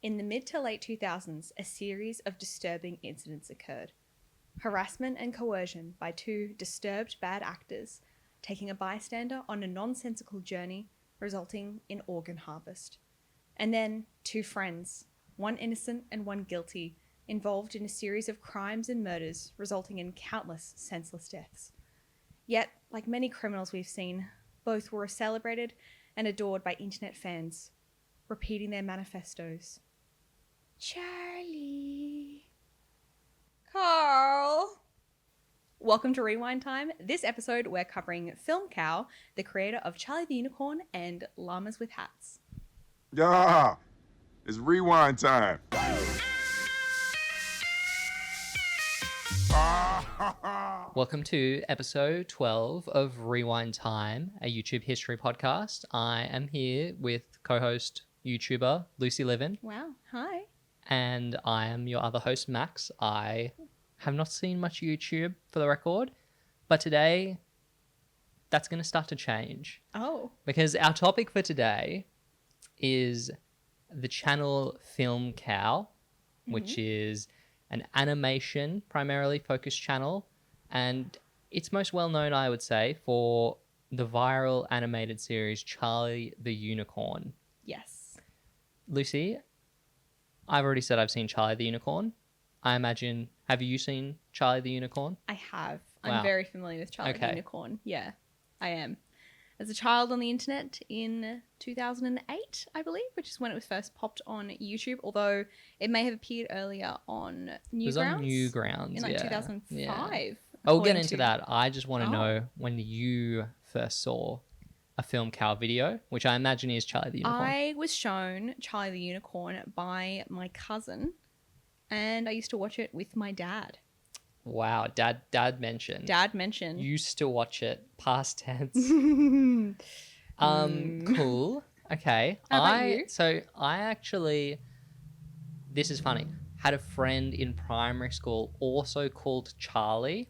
In the mid to late 2000s, a series of disturbing incidents occurred. Harassment and coercion by two disturbed bad actors taking a bystander on a nonsensical journey resulting in organ harvest. And then two friends, one innocent and one guilty, involved in a series of crimes and murders resulting in countless senseless deaths. Yet, like many criminals we've seen, both were celebrated and adored by internet fans, repeating their manifestos. Charlie. Carl. Welcome to Rewind Time. This episode, we're covering FilmCow, the creator of Charlie the Unicorn and Llamas with Hats. Yeah, it's rewind time. Welcome to episode 12 of Rewind Time, a YouTube history podcast. I am here with co-host YouTuber Lucy Livin. Wow. Hi. And I am your other host, Max. I have not seen much YouTube for the record, but today that's going to start to change. Oh. Because our topic for today is the channel FilmCow, which is an animation primarily focused channel, and it's most well known, I would say, for the viral animated series Charlie the Unicorn. Yes. Lucy, I've already said I've seen Charlie the Unicorn. I imagine, have you seen Charlie the Unicorn? I have. Wow. I'm very familiar with Charlie the Unicorn. Yeah, I am. As a child on the internet in 2008, I believe, which is when it was first popped on YouTube, although it may have appeared earlier on Newgrounds. It was on Newgrounds, in like 2005. Yeah. I'll get into that. I just want to know when you first saw a FilmCow video, which I imagine is Charlie the Unicorn. I was shown Charlie the Unicorn by my cousin, and I used to watch it with my dad. Wow, Dad mentioned. Used to watch it, past tense. Cool. Okay. How about you? So I actually, this is funny, had a friend in primary school also called Charlie,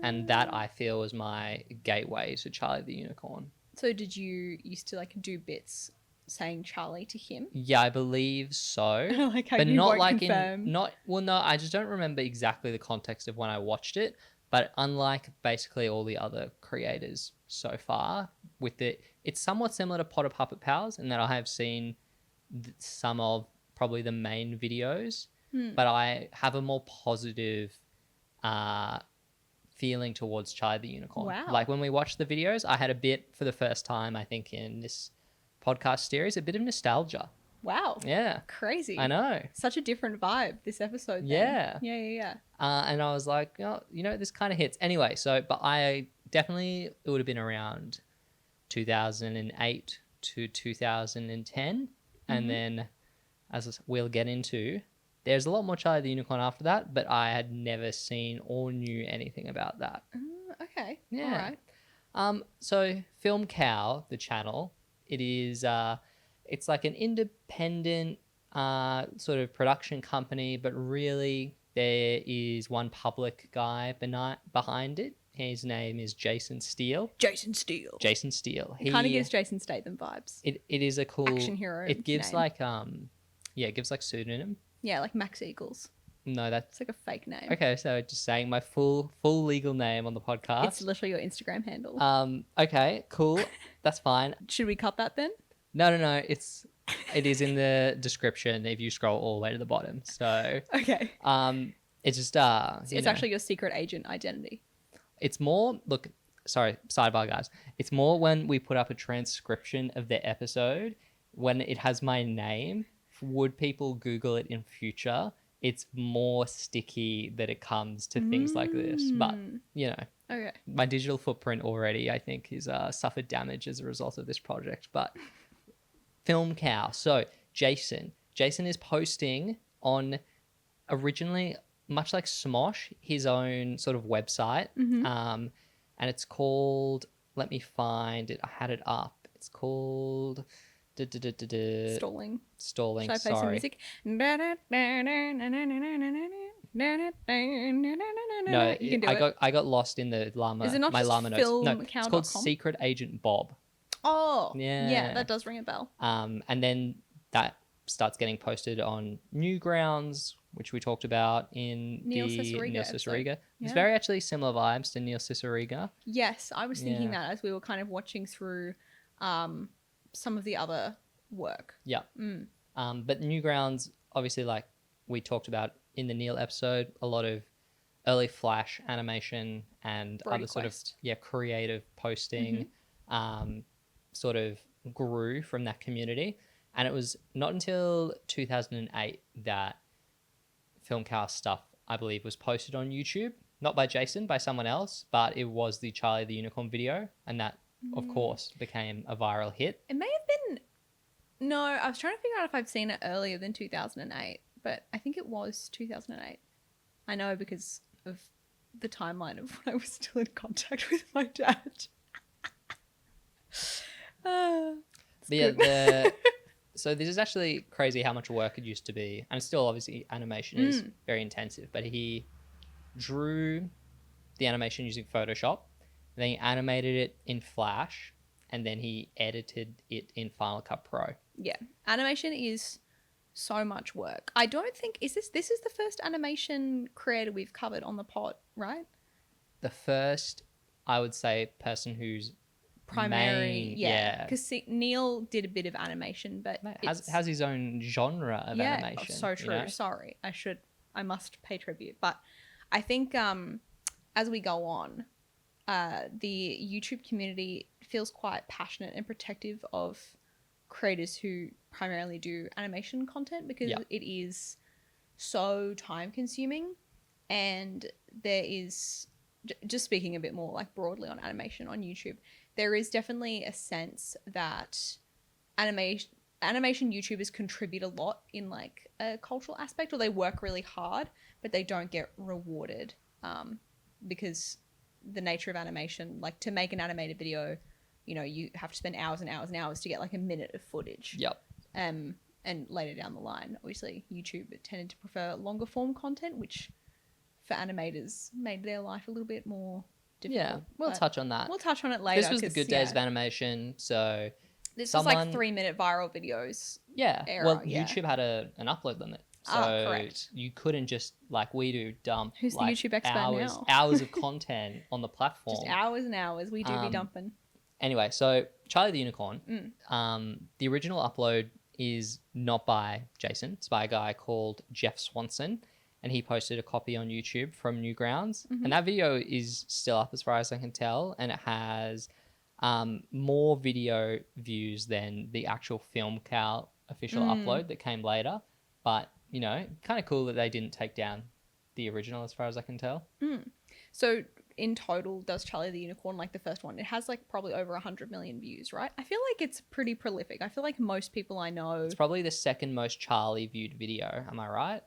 and that I feel was my gateway to Charlie the Unicorn. So did you used to like do bits saying Charlie to him? Yeah, I believe so. Like how but you not won't like confirm. no, I just don't remember exactly the context of when I watched it. But unlike basically all the other creators so far, it's somewhat similar to Potter Puppet Pals in that I have seen some of probably the main videos, but I have a more positive feeling towards Charlie the Unicorn. Wow. Like when we watched the videos, I had a bit for the first time, I think, in this podcast series, a bit of nostalgia. Wow. Yeah. Crazy. I know. Such a different vibe this episode. Yeah. Then. Yeah. And I was like, oh, this kind of hits. Anyway, but it would have been around 2008 to 2010. And then, as we'll get into, there's a lot more Charlie the Unicorn after that, but I had never seen or knew anything about that. Okay. Yeah. All right. So FilmCow, the channel, it is it's like an independent sort of production company, but really there is one public guy behind it. His name is Jason Steele. Jason Steele. He kind of gives Jason Statham vibes. It is a cool action hero. It gives name. it gives like pseudonym. Yeah, like Max Eagles. No, that's It's like a fake name. okay. So just saying my full legal name on the podcast. It's literally your Instagram handle. Okay, cool. That's fine. Should we cut that then? No. It is in the description if you scroll all the way to the bottom. So Okay. it's just It's actually your secret agent identity. It's more sorry, sidebar guys. It's more when we put up a transcription of the episode when it has my name. Would people Google it in future? It's more sticky that it comes to things like this. But Okay. my digital footprint already, I think, is suffered damage as a result of this project. But FilmCow. So Jason is posting on originally, much like Smosh, his own sort of website. And it's called, let me find it. I had it up. It's called Stalling. Should I play some music? No, You can do it. I got lost in the llama. Is it not my just llama notes. No, it's filmcow.com? called Secret Agent Bob. Oh, Yeah. yeah, that does ring a bell. And then that starts getting posted on Newgrounds, which we talked about in Neil the Cicierega Neil episode. Cicierega. It's Yeah. very actually similar vibes to Neil Cicierega. Yes, I was thinking Yeah. that as we were kind of watching through some of the other work. Yeah. Mm. But Newgrounds, obviously, like we talked about in the Neil episode, a lot of early Flash animation and Brody other sort of Quest. creative posting sort of grew from that community. And it was not until 2008 that FilmCow stuff, I believe, was posted on YouTube. Not by Jason, by someone else, but it was the Charlie the Unicorn video. And that, of course, became a viral hit. It may have been. No, I was trying to figure out if I've seen it earlier than 2008, but I think it was 2008. I know because of the timeline of when I was still in contact with my dad. But yeah, so this is actually crazy how much work it used to be. And still, obviously, animation is very intensive. But he drew the animation using Photoshop. Then he animated it in Flash. And then he edited it in Final Cut Pro. Yeah, animation is so much work. I don't think this is the first animation creator we've covered on the pod, right? The first, I would say, person who's Primary, yeah. Because Neil did a bit of animation, but has his own genre of animation. So true. You know? Sorry, I must pay tribute. But I think as we go on, the YouTube community feels quite passionate and protective of creators who primarily do animation content because it is so time consuming, and there is, just speaking a bit more like broadly on animation on YouTube, there is definitely a sense that animation YouTubers contribute a lot in like a cultural aspect, or they work really hard but they don't get rewarded because the nature of animation, like to make an animated video, you know, you have to spend hours and hours and hours to get like a minute of footage. Yep. And later down the line, obviously YouTube tended to prefer longer form content, which for animators made their life a little bit more difficult. Yeah, we'll touch on that. We'll touch on it later. This was the good days of animation, so this was like 3-minute viral videos. Yeah. Era, well, YouTube had an upload limit. So correct. You couldn't just, like we do, dump Who's like the YouTube expert now? hours of content on the platform. Just hours and hours. We do be dumping. Anyway, so Charlie the Unicorn, the original upload is not by Jason. It's by a guy called Jeff Swanson, and he posted a copy on YouTube from Newgrounds. And that video is still up as far as I can tell, and it has more video views than the official FilmCow official upload that came later. But, you know, kind of cool that they didn't take down the original as far as I can tell. So in total, does Charlie the Unicorn, like the first one, it has like probably over 100 million views, right? I feel like it's pretty prolific. I feel like most people I know... It's probably the second most Charlie viewed video. Am I right?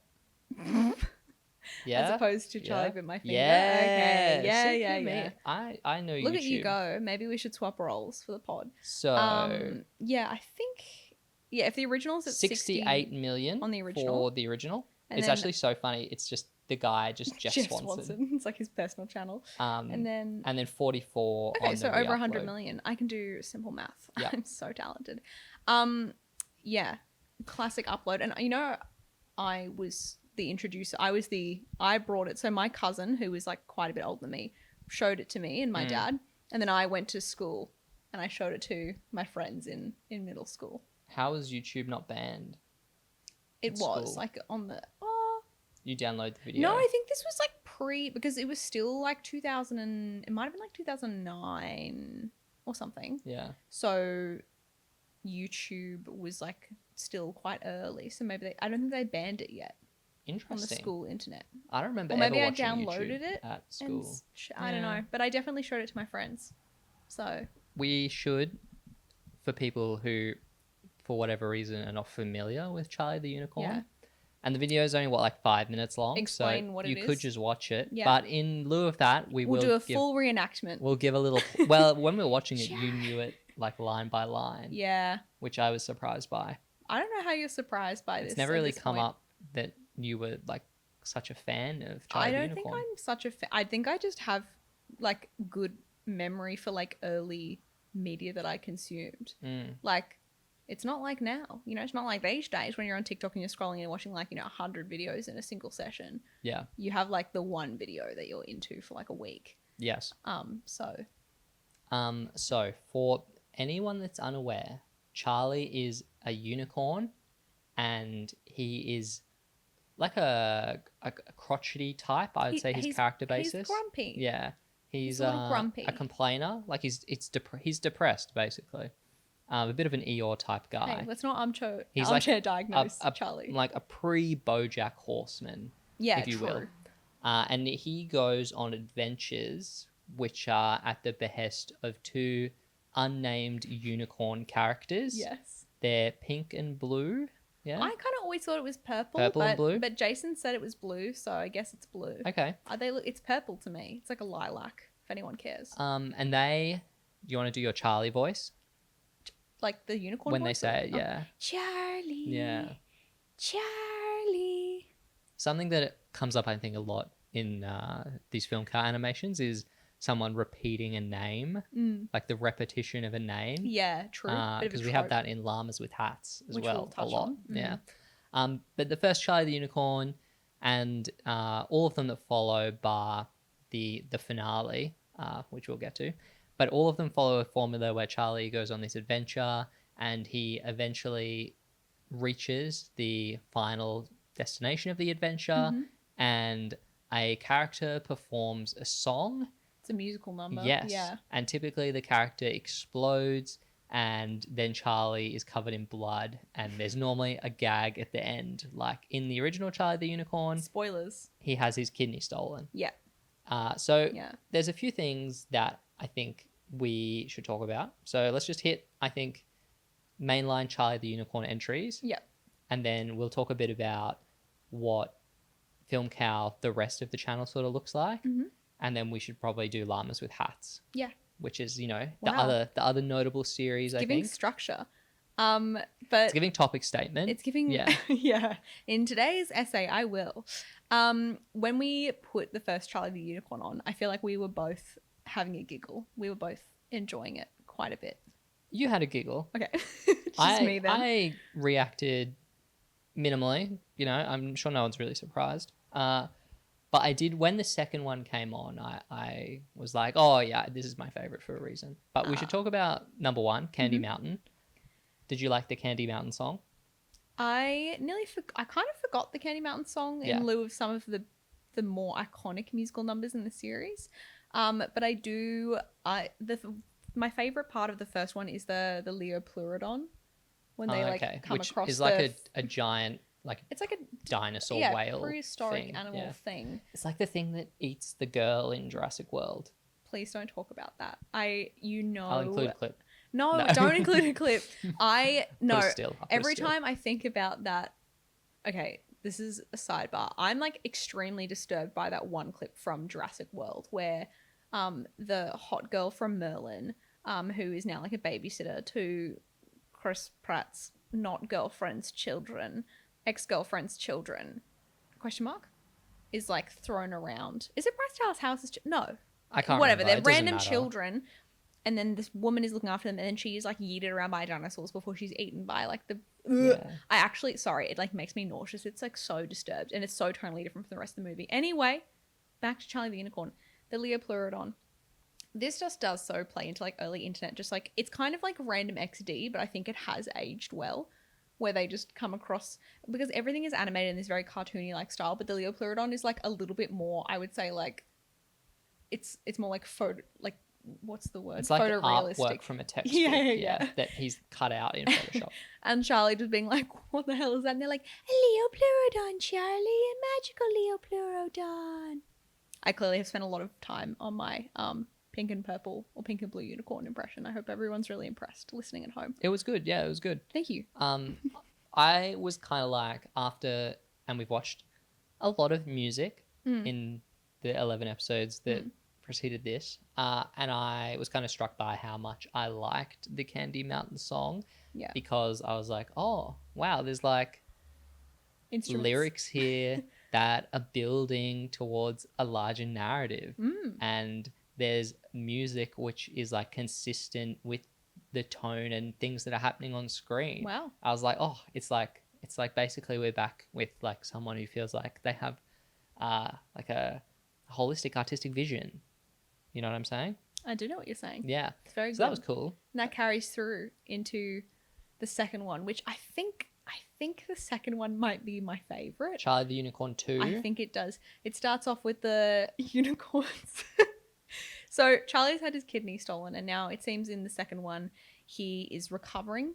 Yeah. As opposed to Charlie Bit My Finger. Yeah. Okay. See, Yeah. I know Look YouTube. at you go. Maybe we should swap roles for the pod. So... yeah, I think... Yeah, if the original's at 68 million on the original. for the original. And It's then- actually so funny. It's just the guy, just Jeff Swanson. It's like his personal channel. And then 44 okay, on so the over 100 re-upload. million. I can do simple math. Yeah. I'm so talented. Yeah, classic upload. And you know, I was the introducer. I brought it. So my cousin, who was like quite a bit older than me, showed it to me and my dad. And then I went to school and I showed it to my friends in middle school. How was YouTube not banned? It in was school? like on the... You download the video. No, I think this was like because it was still like 2000 and it might have been like 2009 or something. Yeah. So YouTube was like still quite early. So maybe I don't think they banned it yet on the Interesting. school internet. I don't remember Or maybe ever I watching downloaded YouTube it at and school. I don't know, but I definitely showed it to my friends. So We should, for people who, for whatever reason, are not familiar with Charlie the Unicorn. Yeah. And the video is only, 5 minutes long? Explain so what it you is. could just watch it. Yeah. But in lieu of that, we'll will do a give, full reenactment. We'll give a little... Well, when we were watching it, you knew it, line by line. Yeah. Which I was surprised by. I don't know how you're surprised by this. It's never at really this come point. up that you were, such a fan of I Charlie the don't think Unicorn. I'm such a fan. I think I just have good memory for early media that I consumed. Like It's not like now. You know, it's not like these days when you're on TikTok and you're scrolling and watching like, 100 videos in a single session. Yeah. You have like the one video that you're into for like a week. Yes. So So for anyone that's unaware, Charlie is a unicorn, and he is like a crotchety type. I would say his character basis. He's grumpy. Yeah, he's a little grumpy. a complainer. Like he's depressed basically. A bit of an Eeyore type guy. Hey, let's not armchair like diagnose Charlie. Like a pre-BoJack Horseman, Yeah, if you true. will. And he goes on adventures which are at the behest of two unnamed unicorn characters. Yes. They're pink and blue. Yeah. I kind of always thought it was purple. And blue. But Jason said it was blue, so I guess it's blue. Okay. It's purple to me. It's like a lilac, if anyone cares. And do you want to do your Charlie voice? Like the unicorn when voice? they say it, yeah. Charlie. Yeah. Charlie. Something that comes up, I think, a lot in these FilmCow animations is someone repeating a name, like the repetition of a name. Yeah, true. Because we have that in Llamas with Hats as Which well, we'll touch a lot. on. Mm-hmm. Yeah. But the first Charlie the Unicorn and all of them that follow, bar the finale, which we'll get to, but all of them follow a formula where Charlie goes on this adventure and he eventually reaches the final destination of the adventure, and a character performs a song. It's a musical number. Yes. Yeah. And typically the character explodes and then Charlie is covered in blood, and there's normally a gag at the end. Like in the original Charlie the Unicorn, Spoilers. he has his kidney stolen. Yeah. So Yeah. there's a few things that I think we should talk about. So let's just hit, I think, mainline Charlie the Unicorn entries. Yeah. And then we'll talk a bit about what FilmCow, the rest of the channel, sort of looks like. And then we should probably do Llamas with Hats. Yeah. Which is, the Wow. other notable series, I Giving think. structure. It's But giving topic statement. it's giving Yeah. yeah. In today's essay, I will. When we put the first Charlie the Unicorn on, I feel like we were both having a giggle. We were both enjoying it quite a bit. You had a giggle. Okay. Just me then. I reacted minimally. I'm sure no one's really surprised. But I did, when the second one came on, I was like, oh yeah, this is my favorite for a reason. But we should talk about number one, Candy Mountain. Did you like the Candy Mountain song? I kind of forgot the Candy Mountain song in lieu of some of the more iconic musical numbers in the series. But I do. My favorite part of the first one is the Leopleurodon, when they come which across is like a giant, like it's like a dinosaur whale prehistoric thing. animal thing. It's like the thing that eats the girl in Jurassic World. Please don't talk about that. I'll include a clip. No, don't include a clip. Still. Every time I think about that, okay, this is a sidebar. I'm like extremely disturbed by that one clip from Jurassic World where the hot girl from Merlin, who is now like a babysitter to Chris Pratt's ex-girlfriend's children, question mark, is like thrown around. Is it Bryce Dallas House's no. I can't Whatever, remember. they're It doesn't random matter. children, and then this woman is looking after them, and then she is like yeeted around by dinosaurs before she's eaten by like the I actually, sorry, it like makes me nauseous. It's like so disturbed, and it's so totally different from the rest of the movie. Anyway, back to Charlie the Unicorn, the Leopleurodon. This just does so play into like early internet, just like it's kind of like random XD, but I think it has aged well, where they just come across, because everything is animated in this very cartoony like style, but the Leopleurodon is like a little bit more, I would say, like it's more like photo, like what's the word? It's like photorealistic artwork from a textbook. Yeah. That he's cut out in Photoshop. And Charlie just being like, what the hell is that? And they're like, a Leopleurodon, Charlie, a magical Leopleurodon. I clearly have spent a lot of time on my pink and purple or pink and blue unicorn impression. I hope everyone's really impressed listening at home. It was good. Yeah, it was good. Thank you. I was kind of like, after, and we've watched a lot of music in the 11 episodes that preceded this, and I was kind of struck by how much I liked the Candy Mountain song, because I was like, oh wow, there's like lyrics here that are building towards a larger narrative, and there's music which is like consistent with the tone and things that are happening on screen. Wow. I was like, oh, it's like basically we're back with like someone who feels like they have like a holistic artistic vision. You know what I'm saying? I do know what you're saying. Yeah. It's very good. So that was cool. And that carries through into the second one, which I think the second one might be my favorite. Charlie the Unicorn 2. I think it does. It starts off with the unicorns. So Charlie's had his kidney stolen, and now it seems in the second one he is recovering.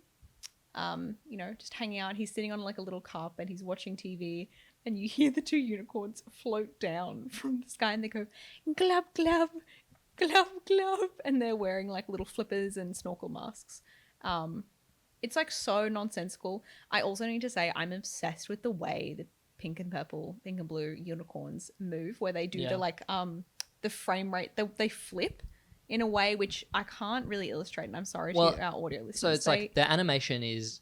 Just hanging out. He's sitting on like a little cup and he's watching TV, and you hear the two unicorns float down from the sky, and they go glub glub glub glub, and they're wearing like little flippers and snorkel masks. It's like so nonsensical. I also need to say I'm obsessed with the way the pink and blue unicorns move, where they do the frame rate, they flip in a way which I can't really illustrate, and I'm sorry to our audio listeners. So it's like the animation is,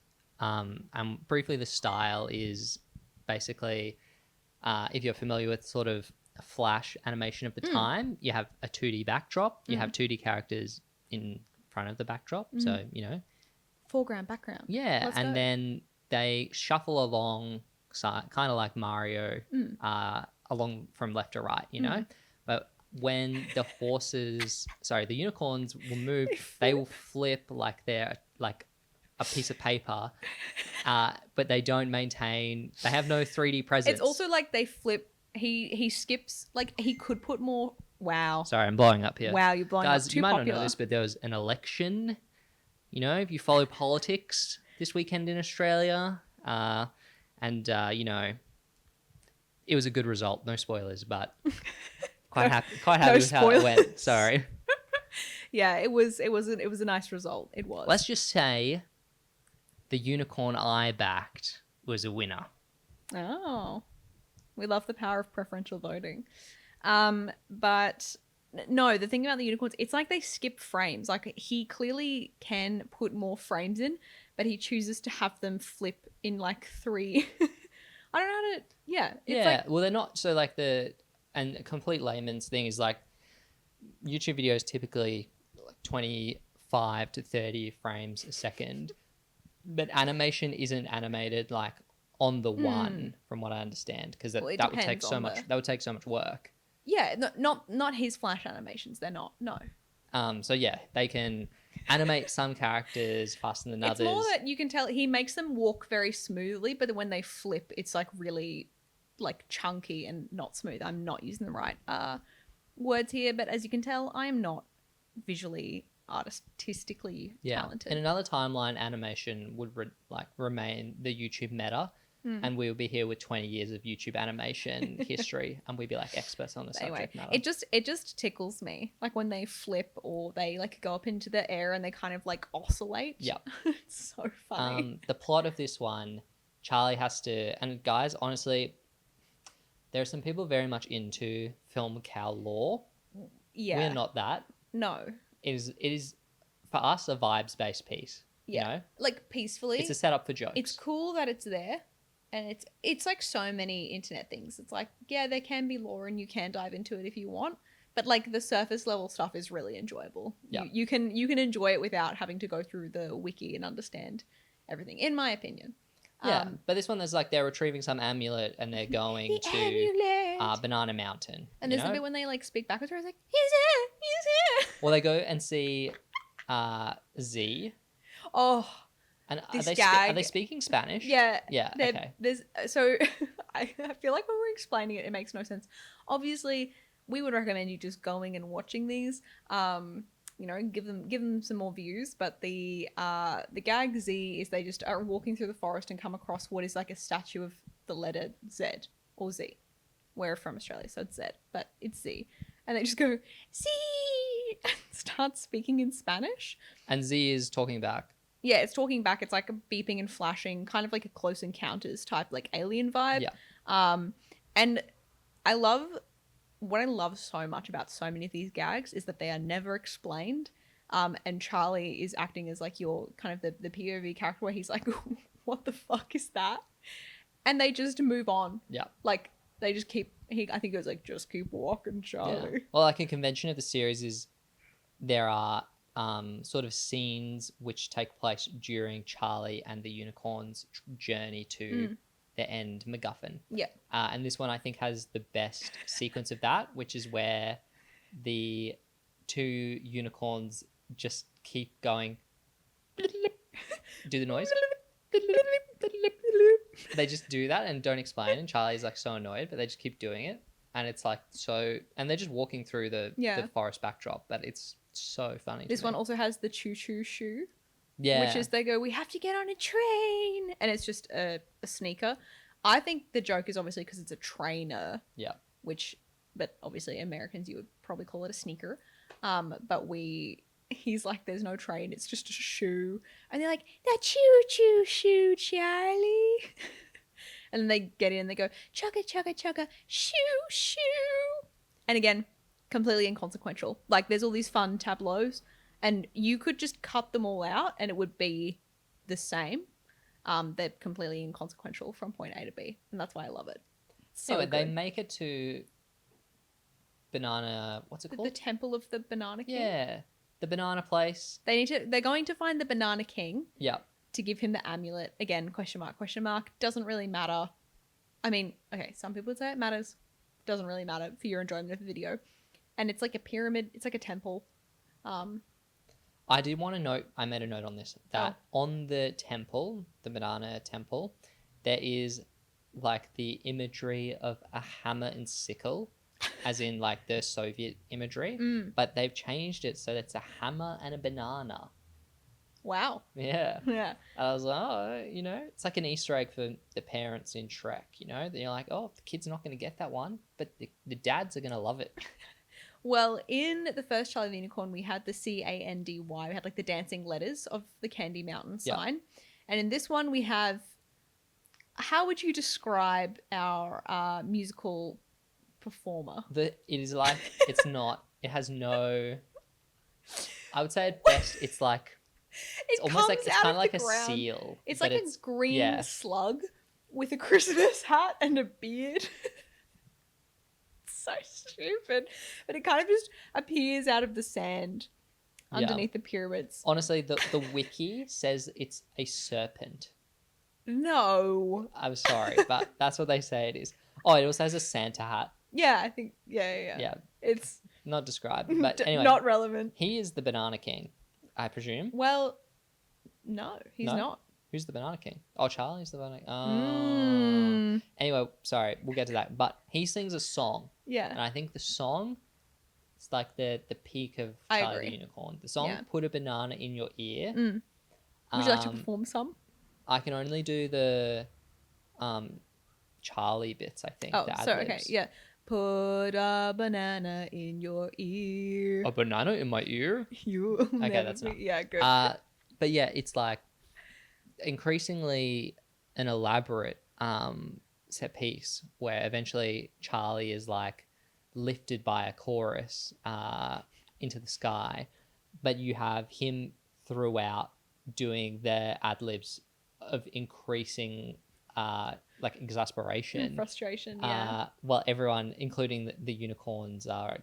briefly the style is basically, if you're familiar with sort of a flash animation of the time, you have a 2D backdrop, you have 2D characters in front of the backdrop, so, foreground, background. Yeah, Let's and go. then they shuffle along, kind of like Mario, along from left to right, But when the unicorns will move, they will flip like they're like a piece of paper, but they don't maintain. They have no 3D presence. It's also like they flip. He skips. Like he could put more. Wow. Sorry, I'm blowing up here. Wow, you're blowing up. Guys, Too you might popular. not know this, but there was an election. If you follow politics this weekend in Australia, it was a good result. No spoilers, but quite happy with how it went. Sorry. Yeah, it was a nice result. It was. Let's just say the unicorn I backed was a winner. Oh, we love the power of preferential voting. But no, the thing about the unicorns, it's like they skip frames. Like he clearly can put more frames in, but he chooses to have them flip in like 3. I don't know how to. Yeah. It's like, well, they're not. So like and a complete layman's thing is like YouTube videos typically like 25 to 30 frames a second, but animation isn't animated like on the one, from what I understand, because that would take so much. That would take so much work. Yeah, not his flash animations. They're not. No. So yeah, they can animate some characters faster than others. It's more that you can tell he makes them walk very smoothly, but when they flip, it's like really like chunky and not smooth. I'm not using the right words here, but as you can tell, I am not visually artistically talented. In another timeline, animation would remain the YouTube meta. And we would be here with 20 years of YouTube animation history, and we'd be like experts on the subject matter. It just tickles me, like when they flip or they like go up into the air and they kind of like oscillate. Yeah, it's so funny. The plot of this one, Charlie has to, and guys, honestly, there are some people very much into FilmCow lore. Yeah, we're not that. No, it is for us a vibes-based piece. Yeah, like peacefully. It's a setup for jokes. It's cool that it's there. And it's like so many internet things. It's like, yeah, there can be lore and you can dive into it if you want. But like the surface level stuff is really enjoyable. Yeah. You can enjoy it without having to go through the wiki and understand everything, in my opinion. Yeah, but this one, there's like they're retrieving some amulet and they're going to Banana Mountain. And there's the bit when they like speak backwards where it's like, he's here. Well, they go and see Z. Oh, and are they speaking Spanish? Yeah. Yeah. Okay. So I feel like when we're explaining it, it makes no sense. Obviously, we would recommend you just going and watching these. Give them some more views. But the gag Z is they just are walking through the forest and come across what is like a statue of the letter Z or Z. We're from Australia, so it's Z, but it's Z. And they just go, Z, and start speaking in Spanish. And Z is talking back. Yeah, it's talking back. It's like a beeping and flashing, kind of like a Close Encounters type, like alien vibe. Yeah. And what I love so much about so many of these gags is that they are never explained. And Charlie is acting as like your kind of the POV character where he's like, what the fuck is that? And they just move on. Yeah. Like they just I think it goes like, just keep walking, Charlie. Yeah. Well, like a convention of the series is there are sort of scenes which take place during Charlie and the Unicorn's journey to their end MacGuffin. Yeah. And this one I think has the best sequence of that, which is where the two unicorns just keep going. Do the noise. They just do that and don't explain, and Charlie's like so annoyed, but they just keep doing it, and it's like so, and they're just walking through the forest backdrop, but it's so funny. This one also has the choo choo shoe, yeah, which is they go, we have to get on a train, and it's just a sneaker. I think the joke is obviously because it's a trainer, but obviously Americans, you would probably call it a sneaker, but he's like, there's no train, it's just a shoe. And they're like, the choo-choo shoe, Charlie. And then they get in and they go, chugga, chugga, chugga, shoo, shoo. And again, completely inconsequential. Like, there's all these fun tableaus, and you could just cut them all out and it would be the same. They're completely inconsequential from point A to B. And that's why I love it. So they make it to banana, what's it called? The Temple of the Banana King. Yeah. The banana place. They're going to find the Banana King. Yeah. To give him the amulet. Again, question mark. Doesn't really matter. I mean, okay, some people would say it matters. Doesn't really matter for your enjoyment of the video. And it's like a pyramid. It's like a temple. I did want to note, I made a note on this, that on the temple, the banana temple, there is like the imagery of a hammer and sickle, as in like the Soviet imagery, but they've changed it so it's a hammer and a banana. Wow. Yeah. Yeah. I was like, oh, it's like an Easter egg for the parents in Shrek, Then you're like, oh, the kid's not going to get that one, but the dads are going to love it. Well, in the first Charlie the Unicorn, we had the Candy. We had like the dancing letters of the Candy Mountain sign. And in this one, we have, how would you describe our musical performer? It is like, it has no, I would say at best, it's like, it's almost like, it's kind of like a seal. It's like a green slug with a Christmas hat and a beard. So stupid, but it kind of just appears out of the sand underneath the pyramids. Honestly, the wiki says it's a serpent. No, I'm sorry, but that's what they say it is. Oh, it also has a Santa hat. Yeah, I think yeah. It's not described, but anyway, not relevant. He is the Banana King, I presume. Well, no, he's not. Who's the Banana King? Oh, Charlie's the Banana King. Oh. Anyway, sorry, we'll get to that. But he sings a song. Yeah. And I think the song, it's like the peak of Charlie the Unicorn. The song, Put a Banana in Your Ear. Would you like to perform some? I can only do the Charlie bits, I think. Oh, sorry, okay, yeah. Put a banana in your ear. A banana in my ear? Okay, that's enough. Yeah, good. But yeah, it's like increasingly an elaborate set piece where eventually Charlie is like lifted by a chorus into the sky, but you have him throughout doing the ad-libs of increasing like exasperation and frustration, while everyone, including the unicorns, are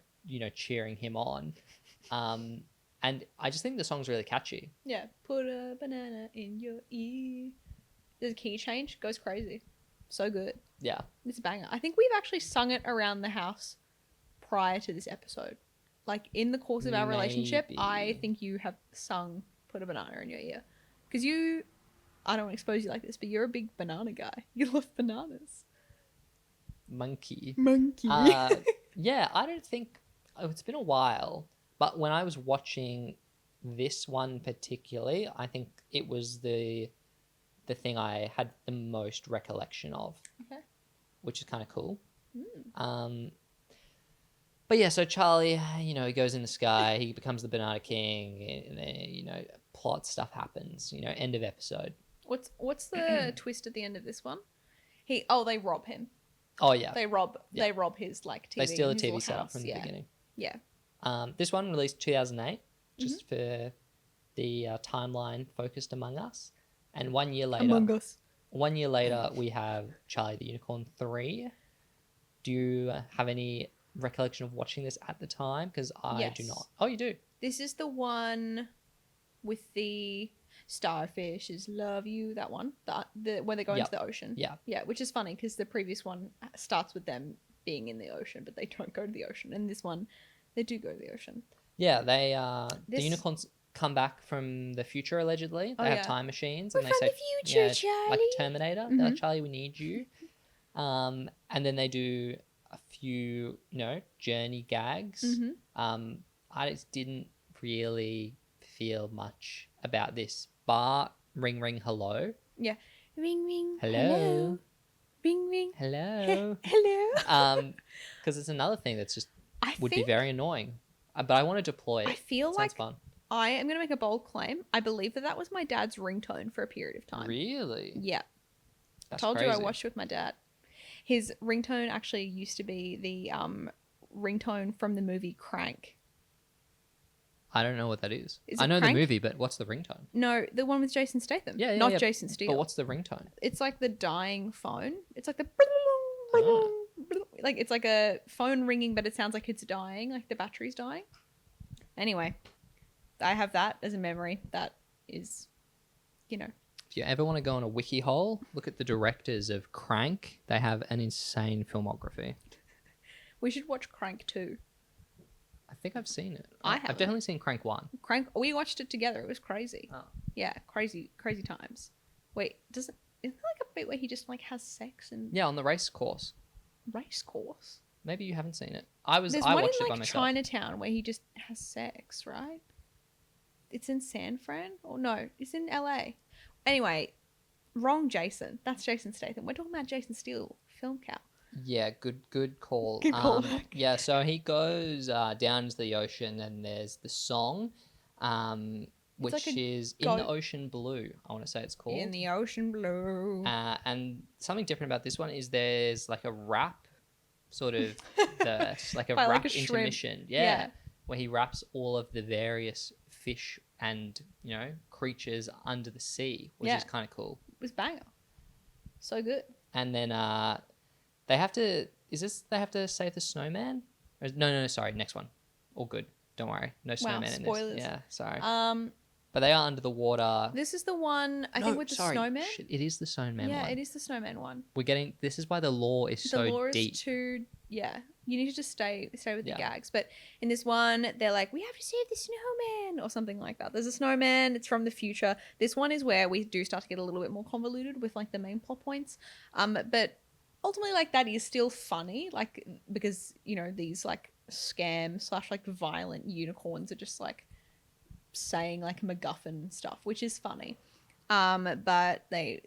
cheering him on. And I just think the song's really catchy. Yeah. Put a banana in your ear. There's a key change. Goes crazy. So good. Yeah. It's a banger. I think we've actually sung it around the house prior to this episode. Like, in the course of our relationship, I think you have sung Put a Banana in Your Ear. Because I don't want to expose you like this, but you're a big banana guy. You love bananas. Monkey. Yeah, I don't think... it's been a while. But when I was watching this one particularly, I think it was the thing I had the most recollection of. Okay. Which is kind of cool. But yeah, so Charlie, he goes in the sky, he becomes the Banana King, and then, plot stuff happens, end of episode. What's the twist at the end of this one? They rob him. Oh yeah. They rob his like TV. They steal a his TV little setup house. from the beginning. Yeah. This one released 2008, just for the timeline focused Among Us. And 1 year later... Among Us. 1 year later, we have Charlie the Unicorn 3. Do you have any recollection of watching this at the time? Because I do not. Oh, you do? This is the one with the starfishes love you. That one, the when they go into the ocean. Yeah. Which is funny because the previous one starts with them being in the ocean, but they don't go to the ocean. And this one, they do go to the ocean. Yeah, the unicorns come back from the future allegedly. They have time machines, and We're they from say, the future, Charlie. like a Terminator. They're like, Charlie, we need you. And then they do a few, journey gags. I just didn't really feel much about this. Bar, ring, ring, hello. Yeah, ring, ring, hello. Ring, ring, hello. hello. Because it's another thing that's just would be think very annoying. But I want to deploy it. I feel Sounds like fun. I am going to make a bold claim. I believe that was my dad's ringtone for a period of time. Really? Yeah. That's Told crazy. you I watched it with my dad. His ringtone actually used to be the ringtone from the movie Crank. I don't know what that is. Is I it know Crank? the movie, but what's the ringtone? No, the one with Jason Statham. Yeah, Not yeah. Jason Steele. But what's the ringtone? It's like the dying phone. It's like the... Oh. Like, it's like a phone ringing, but it sounds like it's dying, like the battery's dying. Anyway, I have that as a memory. That is, If you ever want to go on a wiki hole, look at the directors of Crank. They have an insane filmography. We should watch Crank 2. I think I've seen it. I I've haven't. definitely seen Crank 1. Crank, we watched it together. It was crazy. Oh. Yeah, crazy times. Wait, isn't there like a bit where he just like has sex and Yeah, on the race course. race course? Maybe you haven't seen it. There's I one watched in it by like myself. Chinatown where he just has sex, right? It's in San Fran? Or no, it's in LA. Anyway, wrong Jason. That's Jason Statham. We're talking about Jason Steele, FilmCow. Yeah, good call. Good call. Yeah, so he goes down into the ocean, and there's the song, which like a is In the Ocean Blue, I want to say it's called. In the ocean blue. And something different about this one is there's like a rap sort of verse, like a By, rap like, a shrimp. intermission. Yeah. Where he raps all of the various fish and, creatures under the sea, which is kind of cool. It was banger. So good. And then they have to save the snowman? Or, no, sorry, next one. All good. Don't worry. No snowman in spoilers. this. Yeah, sorry. But But they are under the water. this is the one I think with the snowman. Shit, it is the snowman one. Yeah, it is the snowman one. This is why the lore is so The lore deep. is too you need to just stay with the Yeah. gags. But in this one, they're like, we have to save the snowman or something like that. There's a snowman. It's from the future. This one is where we do start to get a little bit more convoluted with like the main plot points. But ultimately, like that is still funny, like because these like scam / like violent unicorns are just like saying like MacGuffin stuff, which is funny. But they,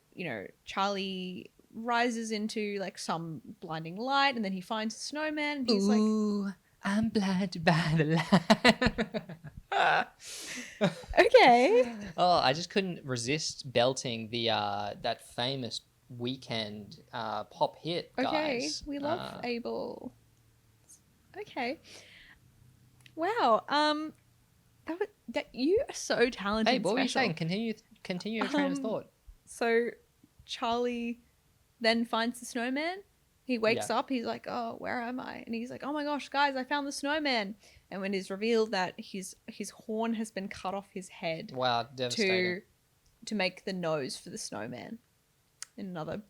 Charlie rises into like some blinding light, and then he finds a snowman, and he's Ooh, I'm blinded by the light. okay. Oh, I just couldn't resist belting the that famous weekend pop hit, guys. Okay, we love Abel. Okay. Wow. That you are so talented. Hey, what were you special. saying? Continue your train of thought. So Charlie then finds the snowman. He wakes up. He's like, "Oh, where am I?" And he's like, "Oh my gosh, guys, I found the snowman!" And when it's revealed that his horn has been cut off his head Wow, devastating. to make the nose for the snowman. Another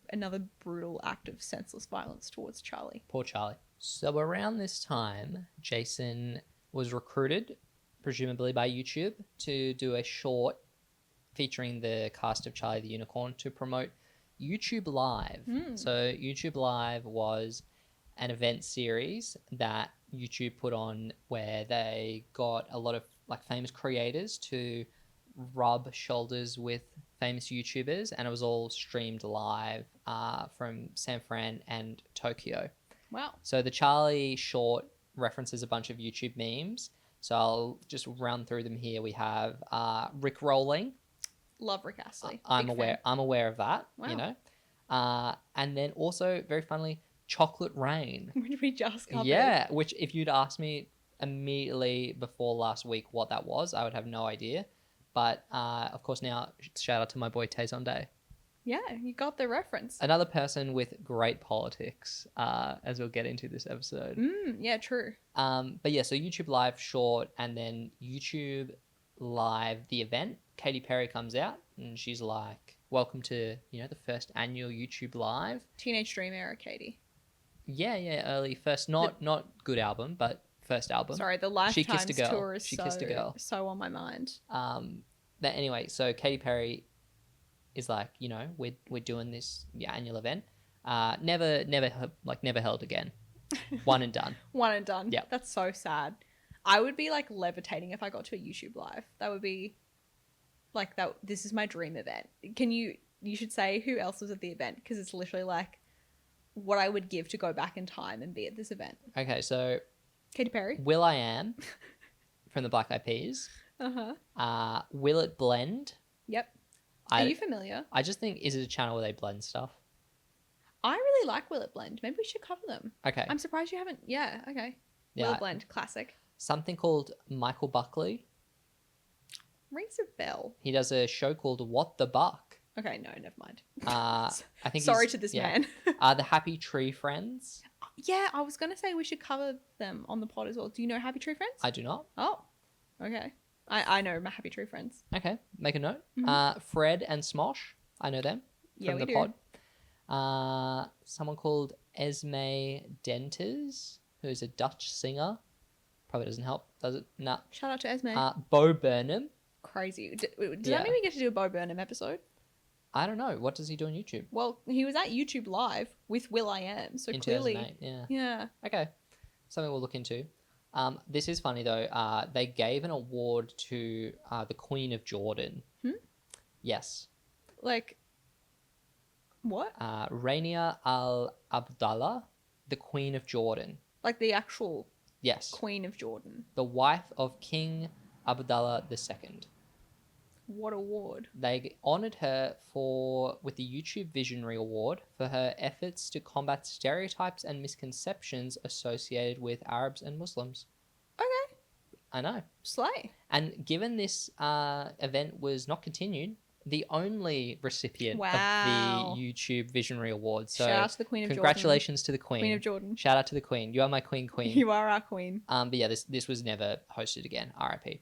brutal act of senseless violence towards Charlie. Poor Charlie. So around this time, Jason was recruited, presumably by YouTube, to do a short featuring the cast of Charlie the Unicorn to promote YouTube Live. So YouTube Live was an event series that YouTube put on where they got a lot of like famous creators to rub shoulders with famous YouTubers, and it was all streamed live from San Fran and Tokyo. Wow. So the Charlie short references a bunch of YouTube memes. So I'll just run through them here. We have Rick rolling. Love Rick Astley. I'm Big aware. fan. I'm aware of that. Wow. And then also very funnily, chocolate rain. Which we just covered. Yeah, which if you'd asked me immediately before last week what that was, I would have no idea. But of course now, shout out to my boy Tay Day. Yeah, you got the reference. Another person with great politics, as we'll get into this episode. Yeah, true. But yeah, so YouTube Live short, and then YouTube Live the event. Katy Perry comes out and she's like, "Welcome to the first annual YouTube Live." Teenage Dream era, Katie. Yeah, early first, not good album, but first album. Sorry, the She Kissed a Lifetimes Girl. tour is She Kissed a Girl. so on my mind. But anyway, so Katy Perry is like, we're doing this annual event. Never held again. One and done. One and done. Yeah. That's so sad. I would be like levitating if I got to a YouTube Live. That would be like that. This is my dream event. You should say who else was at the event, because it's literally like what I would give to go back in time and be at this event. Okay, so Katy Perry. will.i.am from the Black Eyed Peas. Will It Blend? Yep. Are you familiar? I just think, is it a channel where they blend stuff? I really like Will It Blend. Maybe we should cover them. Okay. I'm surprised you haven't. Yeah, okay. Yeah. Will It Blend, classic. Something called Michael Buckley. Rings a bell. He does a show called What the Buck. Okay, no, never mind. I think Sorry to this man. The Happy Tree Friends. Yeah, I was going to say we should cover them on the pod as well. Do you know Happy Tree Friends? I do not. Oh, okay. I know my Happy Tree Friends. Okay, make a note. Mm-hmm. Fred and Smosh. I know them Yeah, from we the do. pod. Someone called Esme Denters, who's a Dutch singer. Probably doesn't help, does it? Nah. Shout out to Esme. Bo Burnham. Crazy. Did Yeah. that mean we get to do a Bo Burnham episode? I don't know. What does he do on YouTube? Well, he was at YouTube Live with will.i.am, so In clearly... 2008, Yeah. Okay. Something we'll look into. This is funny, though. They gave an award to the Queen of Jordan. Yes. Like, what? Rania Al Abdallah, the Queen of Jordan. Like the actual Yes. Queen of Jordan. The wife of King Abdallah II. What award? They honoured her with the YouTube Visionary Award for her efforts to combat stereotypes and misconceptions associated with Arabs and Muslims. Okay. I know. Slay. And given this event was not continued, the only recipient Wow. of the YouTube Visionary Award. So Shout out to the Queen of congratulations to the Queen. Queen of Jordan. Shout out to the Queen. You are my queen. You are our queen. But yeah, this was never hosted again. RIP.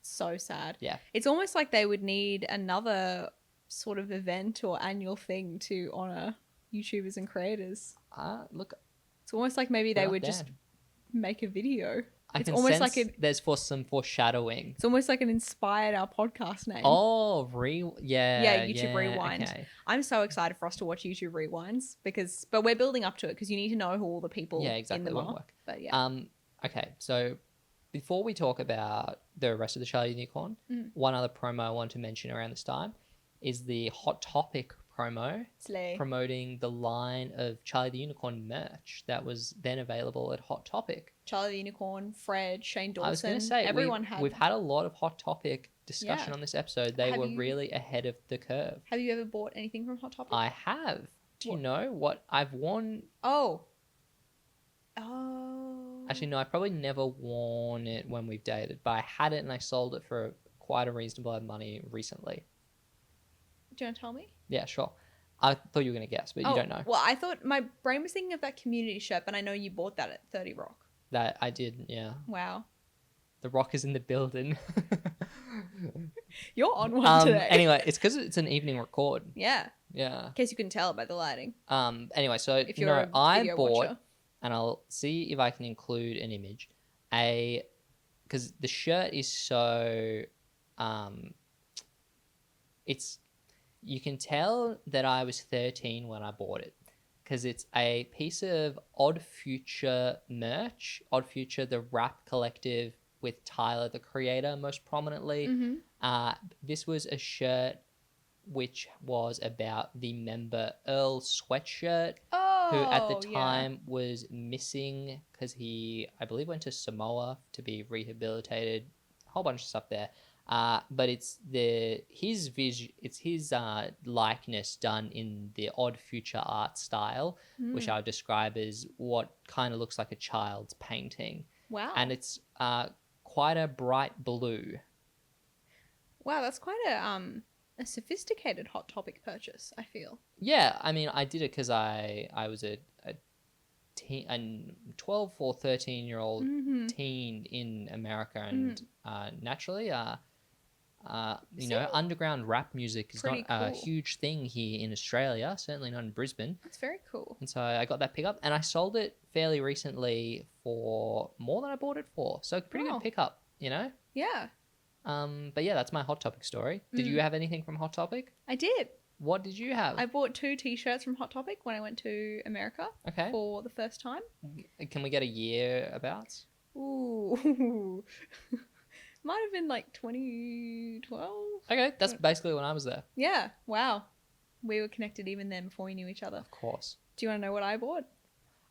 So sad. Yeah. It's almost like they would need another sort of event or annual thing to honor YouTubers and creators. Look, It's almost like maybe they we're up would there. just make a video. I It's can almost sense like there's some foreshadowing. It's almost like it inspired our podcast name. Oh, Yeah, YouTube Rewind. Okay. I'm so excited for us to watch YouTube Rewinds but we're building up to it because you need to know who all the people Yeah, exactly. in them Won't are. work. But yeah. Okay, so before we talk about the rest of the Charlie the Unicorn, one other promo I want to mention around this time is the Hot Topic promo Slay. promoting the line of Charlie the Unicorn merch that was then available at Hot Topic. Charlie the Unicorn, Fred, Shane Dawson. I was going to say, we've had a lot of Hot Topic discussion on this episode. They were really ahead of the curve. Have you ever bought anything from Hot Topic? I have. Do you know what I've worn? Oh. Actually, no, I probably never worn it when we've dated, but I had it and I sold it for quite a reasonable amount of money recently. Do you want to tell me? Yeah, sure. I thought you were going to guess, but you don't know. Well, I thought my brain was thinking of that community shirt, but I know you bought that at 30 Rock. That I did, yeah. Wow. The Rock is in the building. You're on one today. Anyway, it's because it's an evening record. Yeah. Yeah. In case you couldn't tell by the lighting. Anyway, so If you're a I video bought, watcher. and I'll see if I can include an image, because the shirt is so, you can tell that I was 13 when I bought it, because it's a piece of Odd Future merch. Odd Future, the rap collective with Tyler, the creator, most prominently. Mm-hmm. This was a shirt which was about the member Earl Sweatshirt, who at the time was missing because he, I believe, went to Samoa to be rehabilitated. A whole bunch of stuff there. But it's his likeness done in the Odd Future art style, which I would describe as what kind of looks like a child's painting. Wow. And it's quite a bright blue. Wow, that's quite a a sophisticated Hot Topic purchase, I feel. Yeah, I mean, I did it because I was a 12 or 13-year-old Mm-hmm. teen in America, and naturally, you know, Seems underground rap music is not pretty a cool. huge thing here in Australia, certainly not in Brisbane. That's very cool. And so I got that pickup, and I sold it fairly recently for more than I bought it for. So pretty Wow. good pickup, you know? Yeah, But yeah, that's my Hot Topic story. Did you have anything from Hot Topic? I did. What did you have? I bought 2 t-shirts from Hot Topic when I went to America Okay. for the first time. Can we get a year about? Ooh. Might have been like 2012. Okay, that's basically when I was there. Yeah, wow. We were connected even then before we knew each other. Of course. Do you want to know what I bought?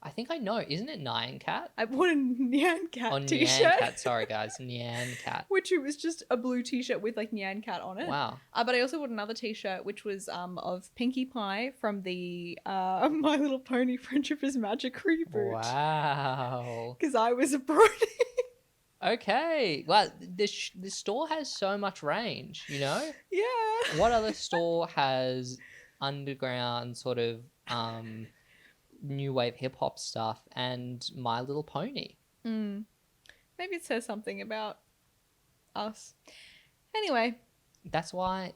I think I know. Isn't it Nyan Cat? I bought a Nyan Cat Oh, t-shirt. Nyan Cat. Sorry, guys. Nyan Cat. Which it was just a blue t-shirt with like Nyan Cat on it. Wow. But I also bought another t-shirt which was of Pinkie Pie from the My Little Pony Friendship is Magic reboot. Wow. Because I was a brony. Okay. Well, this store has so much range, you know? Yeah. What other store has underground sort of new wave hip hop stuff and My Little Pony? Maybe it says something about us. Anyway. That's why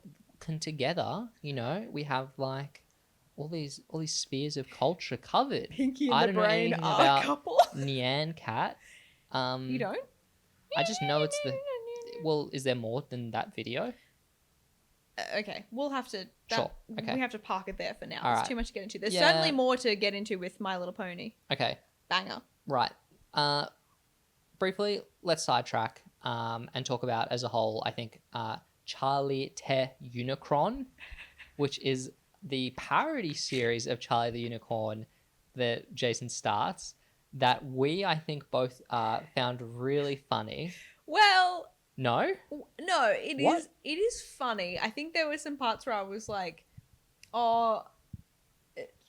together, you know, we have like all these spheres of culture covered. Pinky I and the don't know Brain anything are about a couple. Nyan Cat. You don't? I just know it's the. Well, is there more than that video? Okay, we'll have to. Sure, okay. We have to park it there for now. All There's right. too much to get into. There's Yeah. certainly more to get into with My Little Pony. Okay, Banger. right. Briefly, let's sidetrack and talk about as a whole. I think Charlie Te Unicron, which is the parody series of Charlie the Unicorn that Jason starts. That I think, both found really funny. Well, No? no, it What? is. It is funny. I think there were some parts where I was like, oh,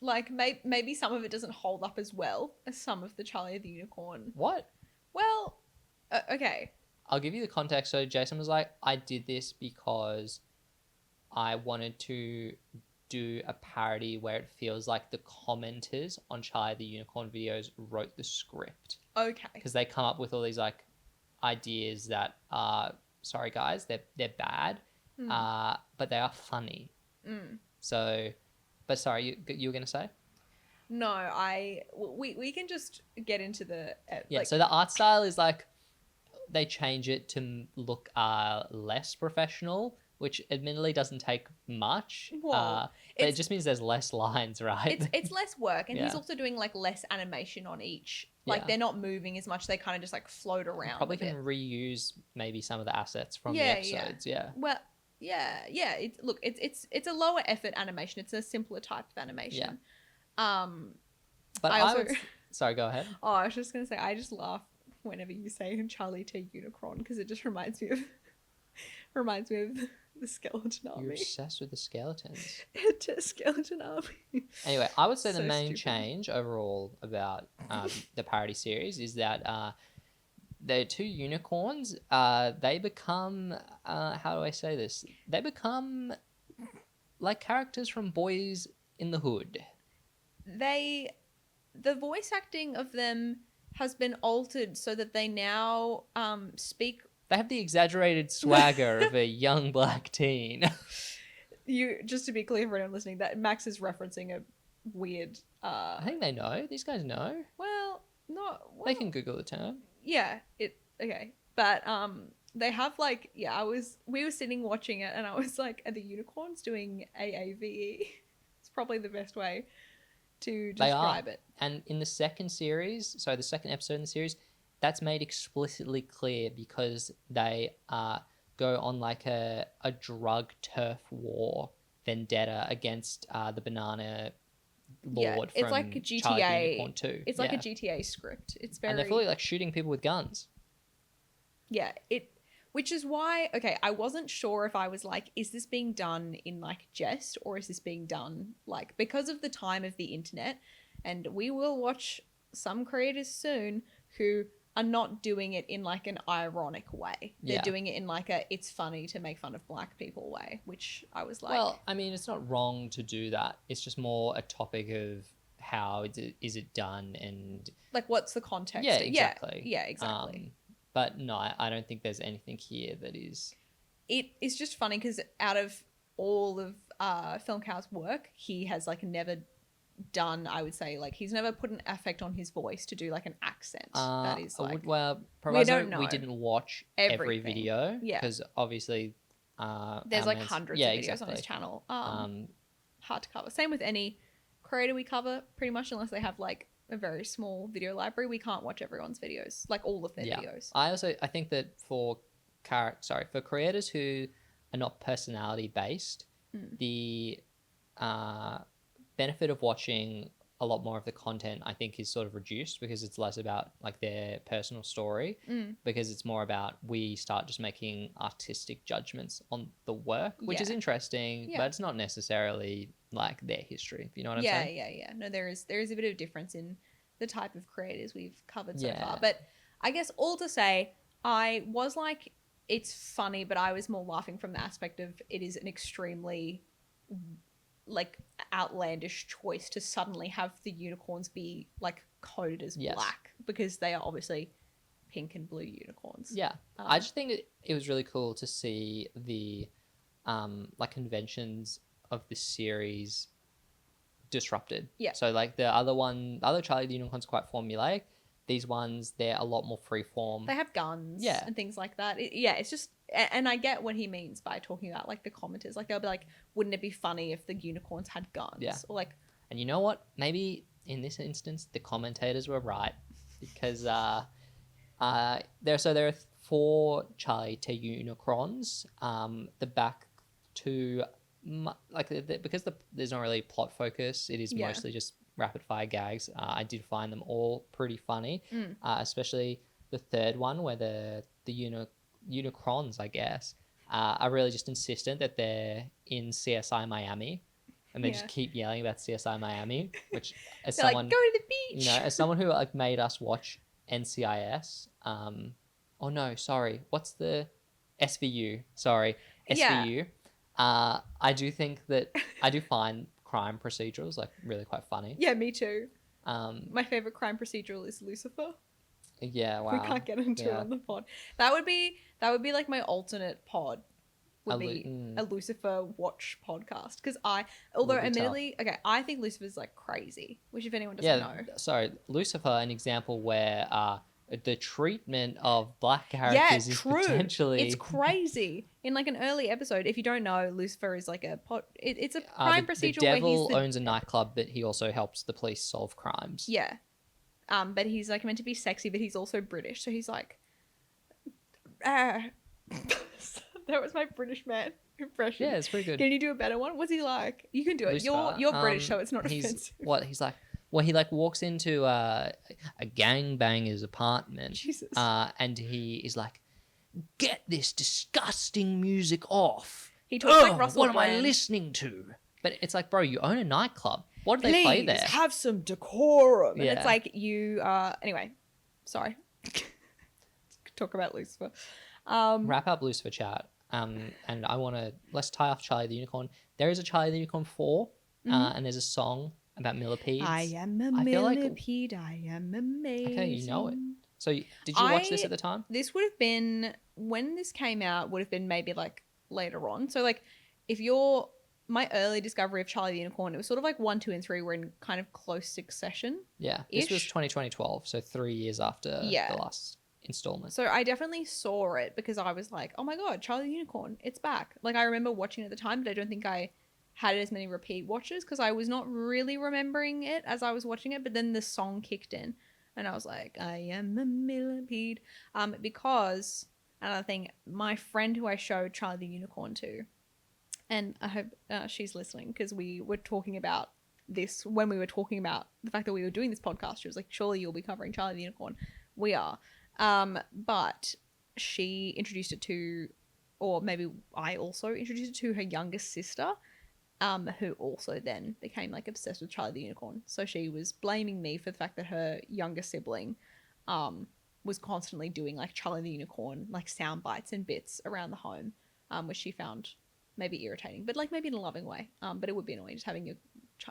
like maybe some of it doesn't hold up as well as some of the Charlie the Unicorn. What? Well, okay. I'll give you the context. So Jason was like, I did this because I wanted to do a parody where it feels like the commenters on Charlie the Unicorn videos wrote the script. Okay. Because they come up with all these like ideas that are, sorry guys, they're bad, but they are funny. So, but sorry, you were going to say? No, we can just get into the Yeah, like, so the art style is like, they change it to look less professional, which admittedly doesn't take much. Well, but it it's- just means there's less lines, right? it's less work, and he's Yeah. also doing like less animation on each. Like Yeah. they're not moving as much; they kind of just like float around. Probably a bit. can reuse maybe some of the assets from the Yeah, episodes. Yeah. Well, yeah. It's a lower effort animation. It's a simpler type of animation. But I also- sorry, go ahead. Oh, I was just gonna say, I just laugh whenever you say Charlie T Unicron because it just reminds me of the Skeleton You're Army. obsessed with the skeletons. Skeleton Army. Anyway, I would say the So main stupid. change overall about the parody series is that the two unicorns, they become, how do I say this? They become like characters from Boys in the Hood. The voice acting of them has been altered so that they now speak. They have the exaggerated swagger of a young black teen. You just to be clear for anyone listening, that Max is referencing a weird. I think they know. These guys know. Well, not. Well, They can Google the term. Yeah. Okay, but they have like we were sitting watching it and I was like, are the unicorns doing AAVE? It's probably the best way to They are. describe it. And in the second series, so the second episode in the series, that's made explicitly clear because they go on like a drug turf war vendetta against the banana lord it's from like a Charlie the GTA. Unicorn 2. It's like a GTA script. It's very. And they're fully like shooting people with guns. Yeah, which is why, okay, I wasn't sure if I was like, is this being done in like jest or is this being done like because of the time of the internet? And we will watch some creators soon who are not doing it in like an ironic way. They're Yeah. doing it in like a it's funny to make fun of black people way, which I was like, Well, I mean, it's not wrong to do that. It's just more a topic of how is it done, and like what's the context? yeah, exactly. Yeah, exactly. But no, I don't think there's anything here that is. It is just funny because out of all of FilmCow's work, he has like never done, I would say, like he's never put an effect on his voice to do like an accent that is like Well, we don't proviso know we didn't watch every everything. video, Yeah. because obviously there's our like man's- hundreds yeah, of videos exactly. on his channel. Hard to cover. Same with any creator we cover, pretty much, unless they have like a very small video library. We can't watch everyone's videos, like all of their videos. I think that for creators who are not personality based, the benefit of watching a lot more of the content, I think, is sort of reduced, because it's less about like their personal story, because it's more about we start just making artistic judgments on the work, which is interesting, but it's not necessarily like their history, if you know what I'm saying. Yeah. No, there is a bit of difference in the type of creators we've covered so far. But I guess all to say, I was like, it's funny, but I was more laughing from the aspect of it is an extremely like outlandish choice to suddenly have the unicorns be like coded as black, because they are obviously pink and blue unicorns. I just think it was really cool to see the like conventions of the series disrupted. So like the other Charlie the Unicorn's quite formulaic. These ones, they're a lot more freeform. They have guns and things like that. It's just, and I get what he means by talking about like the commenters. Like they'll be like, wouldn't it be funny if the unicorns had guns? Yeah. Or like, and you know what? Maybe in this instance, the commentators were right, because there are 4 Charlie T Unicrons. The back 2, because there's not really plot focus. It is mostly just rapid fire gags. I did find them all pretty funny, especially the third one where the Unicrons, I guess, are really just insistent that they're in CSI Miami, and they just keep yelling about CSI Miami, which as they're someone like, go to the beach. You know, as someone who like made us watch NCIS, oh no, sorry, what's the SVU? Sorry, SVU. I do think that I do find crime procedurals like really quite funny. Yeah, me too. My favorite crime procedural is Lucifer. Yeah, wow. We can't get into it on the pod. That would be like my alternate pod. Would be a Lucifer watch podcast, because admittedly, I think Lucifer's like crazy, which if anyone doesn't know. Sorry, Lucifer, an example where the treatment of black characters is potentially... It's crazy. In like an early episode, if you don't know, Lucifer is like it's a crime procedural the devil where he's owns a nightclub, but he also helps the police solve crimes. Yeah. But he's like meant to be sexy, but he's also British, so he's like that was my British man impression. Yeah, it's pretty good. Can you do a better one? What's he like? You can do it. Lucifer, You're British, so it's not offensive. He's like... Well, he like walks into a gangbanger's apartment, Jesus. And he is like, "Get this disgusting music off." He talks like Russell What am I Brand. listening to? But it's like, bro, you own a nightclub. What do they play there? Have some decorum. Yeah. And it's like you. Anyway, sorry. Talk about Lucifer. Wrap up Lucifer chat. And let's tie off Charlie the Unicorn. There is a Charlie the Unicorn 4, and there's a song about millipedes. I am a millipede. I am amazing. Okay, you know it. So did you watch this at the time? This would have been, when this came out, would have been maybe like later on. So like if my early discovery of Charlie the Unicorn, it was sort of like 1, 2, and 3 were in kind of close succession. Yeah, this was 2012, so 3 years after the last installment. So I definitely saw it because I was like, oh my god, Charlie the Unicorn, it's back. Like I remember watching it at the time, but I don't think I had as many repeat watches because I was not really remembering it as I was watching it. But then the song kicked in and I was like, I am a millipede. Because another thing, my friend who I showed Charlie the Unicorn to, and I hope she's listening, because we were talking about this when we were talking about the fact that we were doing this podcast. She was like, surely you'll be covering Charlie the Unicorn. We are. But she introduced it to, or maybe I also introduced it to her youngest sister, who also then became like obsessed with Charlie the Unicorn. So she was blaming me for the fact that her younger sibling was was constantly doing like Charlie the Unicorn, like sound bites and bits around the home, which she found maybe irritating, but like maybe in a loving way. But it would be annoying just having your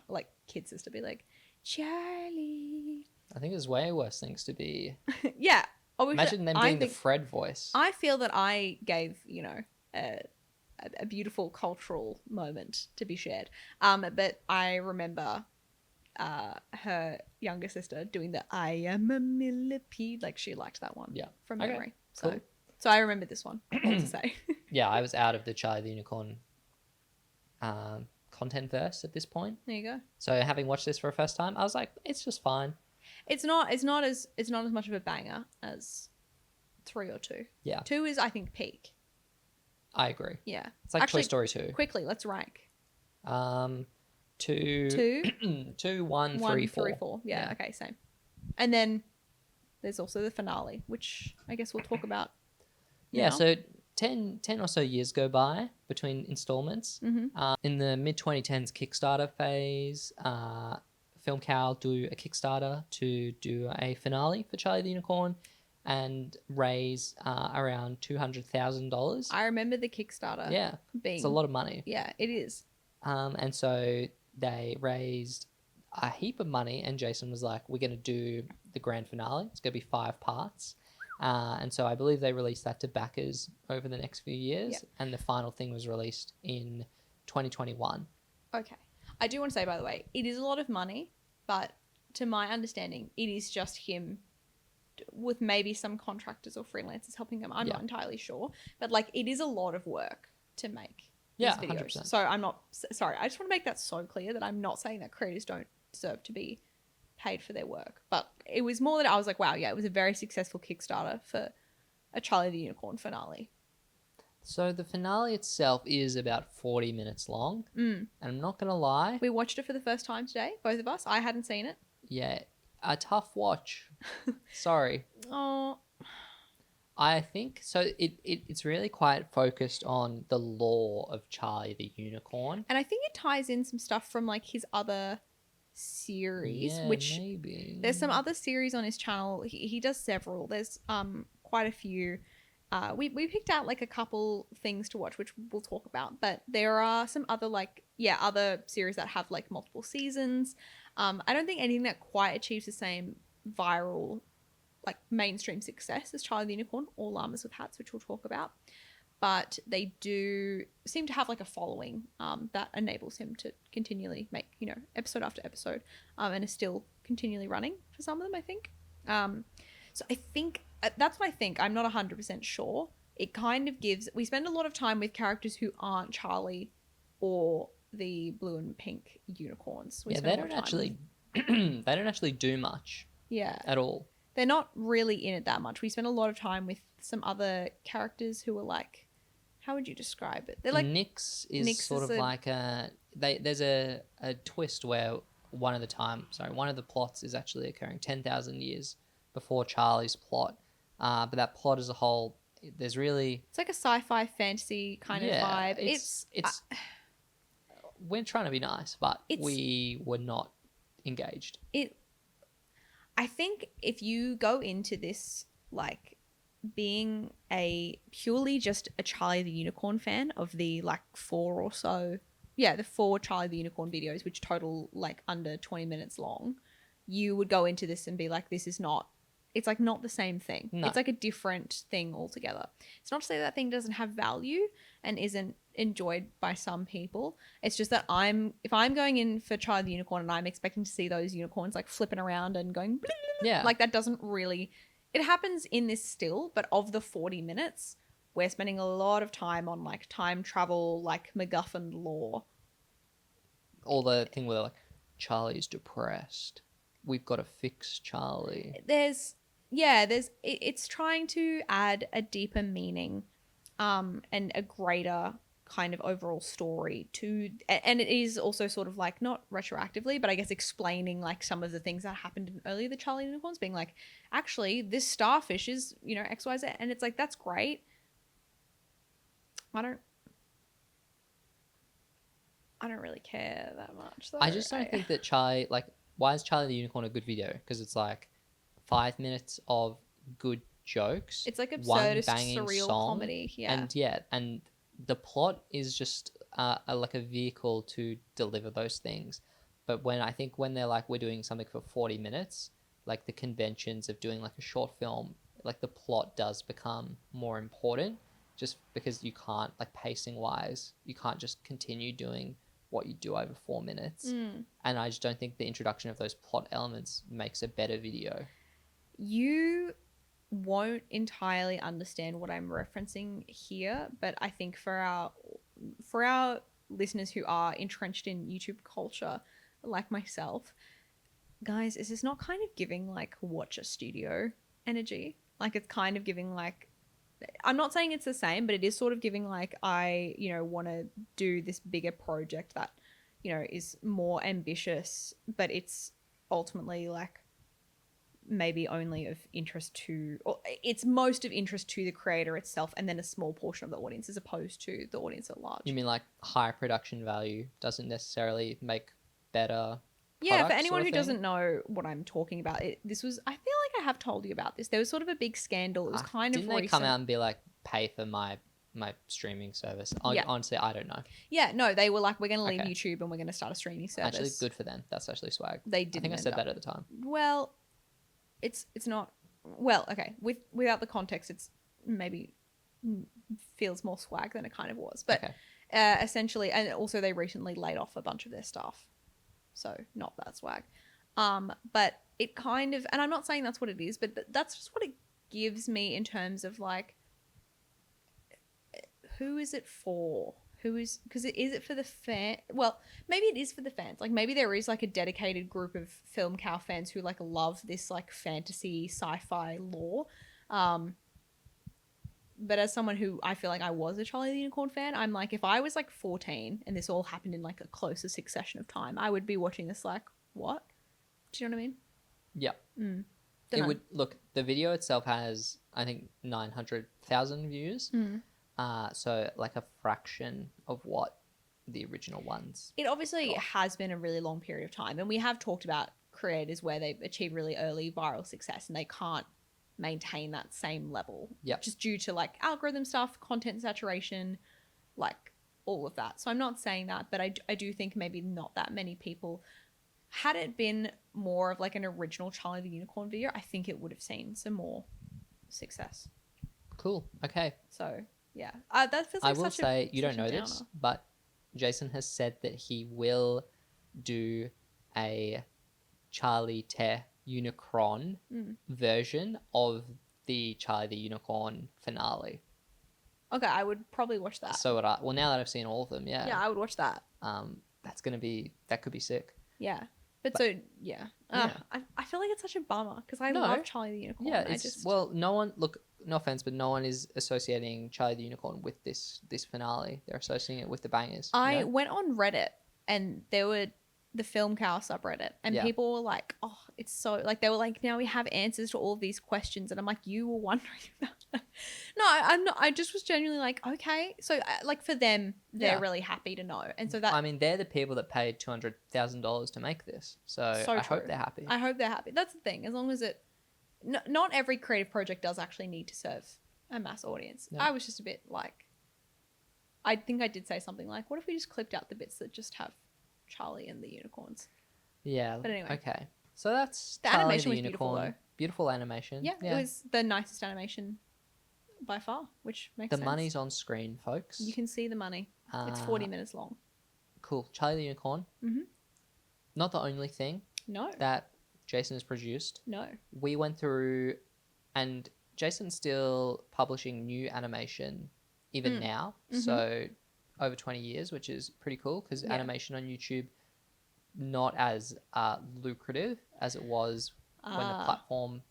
like kid sister be like, Charlie. I think there's way worse things to be. Yeah. Imagine them doing the Fred voice. I feel that I gave, you know, a beautiful cultural moment to be shared. But I remember her younger sister doing the I am a millipede. Like she liked that one from memory. Okay. So Cool. so I remember this one, all to say. Yeah, I was out of the Charlie the Unicorn content verse at this point. There you go. So having watched this for a first time, I was like, it's just fine. It's not as much of a banger as 3 or 2. Yeah. 2 is, I think, peak. I agree. Yeah. It's like Actually, Toy Story 2. Quickly, let's rank. 2, 2, 1, 3, 4. 3, 4. Yeah, okay, same. And then there's also the finale, which I guess we'll talk about. Yeah, now. so 10 or so years go by between installments. Mm-hmm. In the mid-2010s Kickstarter phase, FilmCow do a Kickstarter to do a finale for Charlie the Unicorn and raise around $200,000. I remember the Kickstarter. Yeah, being, it's a lot of money. Yeah, it is. And so they raised a heap of money, and Jason was like, we're going to do the grand finale. It's going to be 5 parts. And so I believe they released that to backers over the next few years, and the final thing was released in 2021. Okay. I do want to say, by the way, it is a lot of money, but to my understanding, it is just him with maybe some contractors or freelancers helping him. I'm not entirely sure, but like it is a lot of work to make these videos. 100%. So I'm not, sorry, I just want to make that so clear that I'm not saying that creators don't deserve to be paid for their work, but it was more that I was like, wow, yeah, it was a very successful Kickstarter for a Charlie the Unicorn finale. So the finale itself is about 40 minutes long, and I'm not going to lie. We watched it for the first time today, both of us. I hadn't seen it. Yeah, a tough watch. Sorry. Oh, I think so. It's really quite focused on the lore of Charlie the Unicorn. and I think it ties in some stuff from like his other series, Yeah, which maybe. there's some other series on his channel. He does several. There's quite a few. We picked out like a couple things to watch, which we'll talk about, but there are some other other series that have like multiple seasons. I don't think anything that quite achieves the same viral, like mainstream success as Charlie the Unicorn or Llamas with Hats, which we'll talk about. But they do seem to have like a following that enables him to continually make, episode after episode, and is still continually running for some of them, I think. So I think that's what I think. I'm not 100% sure. It kind of gives, we spend a lot of time with characters who aren't Charlie or the blue and pink unicorns. They don't actually do much. Yeah. At all. They're not really in it that much. We spend a lot of time with some other characters who are like, how would you describe it? They're like Nyx is like there's a twist where one of the plots is actually occurring 10,000 years before Charlie's plot. But that plot as a whole, it's like a sci-fi fantasy kind of vibe. It's we're trying to be nice, but we were not engaged. I think if you go into this like being purely just a Charlie the Unicorn fan of the like 4 or so, the 4 Charlie the Unicorn videos, which total like under 20 minutes long, you would go into this and be like, it's like not the same thing. No. It's like a different thing altogether. It's not to say that thing doesn't have value and isn't enjoyed by some people. It's just that if I'm going in for Charlie the Unicorn and I'm expecting to see those unicorns like flipping around and going like that doesn't really, it happens in this still, but of the 40 minutes, we're spending a lot of time on like time travel, like MacGuffin lore. All the thing where they're like, Charlie's depressed. We've got to fix Charlie. It's trying to add a deeper meaning and a greater kind of overall story to, and it is also sort of like not retroactively, but I guess explaining like some of the things that happened in earlier the Charlie Unicorns, being like, actually this starfish is XYZ, and it's like, that's great. I don't really care that much though. I just don't think that Charlie, like, why is Charlie the Unicorn a good video? Because it's like 5 minutes of good jokes. It's like one absurdist, banging surreal song, comedy. Yeah. and the plot is just like a vehicle to deliver those things. But when they're like, we're doing something for 40 minutes, like the conventions of doing like a short film, like the plot does become more important, just because you can't, like, pacing wise, you can't just continue doing what you do over 4 minutes. And I just don't think the introduction of those plot elements makes a better video. You won't entirely understand what I'm referencing here, but I think for our listeners who are entrenched in YouTube culture, like myself, guys, is this not kind of giving like watch a studio energy? Like, it's kind of giving like, I'm not saying it's the same, but it is sort of giving like, I, want to do this bigger project that, is more ambitious, but it's ultimately like maybe only of interest to, or it's most of interest to the creator itself, and then a small portion of the audience as opposed to the audience at large. You mean like higher production value doesn't necessarily make better? Yeah, for product anyone sort who of thing? doesn't know what I'm talking about, this was, I feel like I have told you about this. There was sort of a big scandal. It was kind of Didn't they recent. come out and be like, pay for my streaming service? Yeah. Honestly, I don't know. Yeah, no, they were like, we're going to leave Okay. YouTube and we're going to start a streaming service. Actually, good for them. That's actually swag. They I didn't think I end said up. that at the time. Well, it's not. Well, okay. Without the context, it's maybe feels more swag than it kind of was. But Okay. essentially, and also they recently laid off a bunch of their staff, so not that swag. But it kind of, and I'm not saying that's what it is, but that's just what it gives me in terms of like, who is it for? Is it for the fan? Well, maybe it is for the fans. Like, maybe there is like a dedicated group of FilmCow fans who like love this like fantasy sci-fi lore. But as someone who, I feel like I was a Charlie the Unicorn fan, I'm like, if I was like 14 and this all happened in like a closer succession of time, I would be watching this like, what? Do you know what I mean? Yeah. Dunno. It would look. The video itself has, I think, 900,000 views. So like a fraction of what the original ones. It obviously has been a really long period of time, and we have talked about creators where they achieve really early viral success and they can't maintain that same level. Yep. Just due to like algorithm stuff, content saturation, like all of that. So I'm not saying that, but I do think maybe not that many people. Had it been more of like an original Charlie the Unicorn video, I think it would have seen some more success. Cool. Okay. So yeah, that feels like I will say, you don't know downer. this, but Jason has said that he will do a Charlie the Unicron version of the Charlie the Unicorn finale. Okay, I would probably watch that. So would I. Well, now that I've seen all of them, yeah. Yeah, I would watch that. That could be sick. Yeah. But so, yeah. I feel like it's such a bummer because I love Charlie the Unicorn. Yeah, no one, look, no offense, but no one is associating Charlie the Unicorn with this finale. They're associating it with the bangers. I went on Reddit and there were the FilmCow subreddit and people were like, oh, it's so, like, they were like, now we have answers to all of these questions. And I'm like, you were wondering about that. No, I'm not. I just was genuinely like, okay. So, like, for them, they're really happy to know. And so that, I mean, they're the people that paid $200,000 to make this. So I hope they're happy. I hope they're happy. That's the thing. As long as it, not every creative project does actually need to serve a mass audience. No. I was just a bit like, I think I did say something like, what if we just clipped out the bits that just have Charlie and the unicorns? Yeah. But anyway. Okay. So that's the Charlie animation the was Unicorn. beautiful, though. Beautiful animation. Yeah, it was the nicest animation by far, which makes sense. The money's on screen, folks. You can see the money. It's 40 minutes long. Cool. Charlie the Unicorn. Mm-hmm. Not the only thing that Jason has produced. No. We went through, and Jason's still publishing new animation even now. Mm-hmm. So over 20 years, which is pretty cool because animation on YouTube, not as lucrative as it was when the platform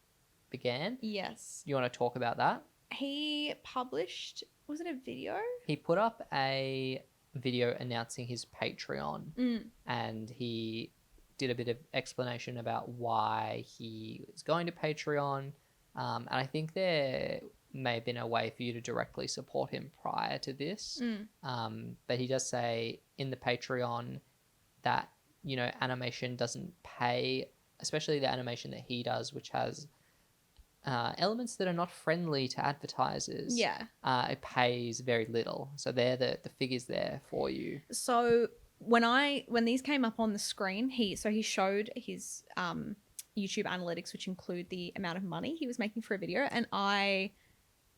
began. Yes. You want to talk about that? He published, was it a video? He put up a video announcing his Patreon and he did a bit of explanation about why he was going to Patreon. And I think there may have been a way for you to directly support him prior to this. But he does say in the Patreon that, animation doesn't pay, especially the animation that he does, which has elements that are not friendly to advertisers, Yeah. it pays very little. So they're the figures there for you. So when these came up on the screen, he showed his YouTube analytics, which include the amount of money he was making for a video, and I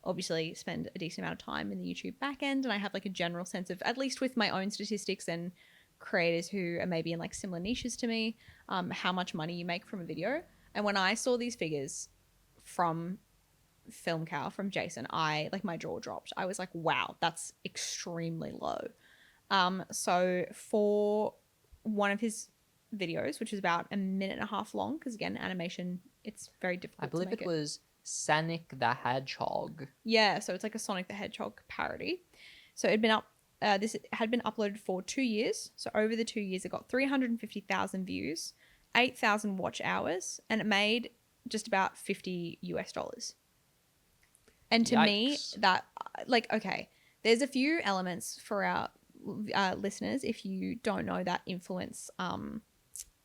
obviously spend a decent amount of time in the YouTube backend, and I have like a general sense of, at least with my own statistics and creators who are maybe in like similar niches to me, how much money you make from a video. And when I saw these figures from FilmCow, from Jason, my jaw dropped. I was like, wow, that's extremely low. So for one of his videos, which is about a minute and a half long, because again, animation, it's very difficult. I believe it was Sonic the Hedgehog. Yeah, so it's like a Sonic the Hedgehog parody. So it'd been up. This had been uploaded for 2 years. So over the 2 years, it got 350,000 views, 8,000 watch hours, and it made just about $50. And to me, that okay, there's a few elements for our listeners, if you don't know, that influence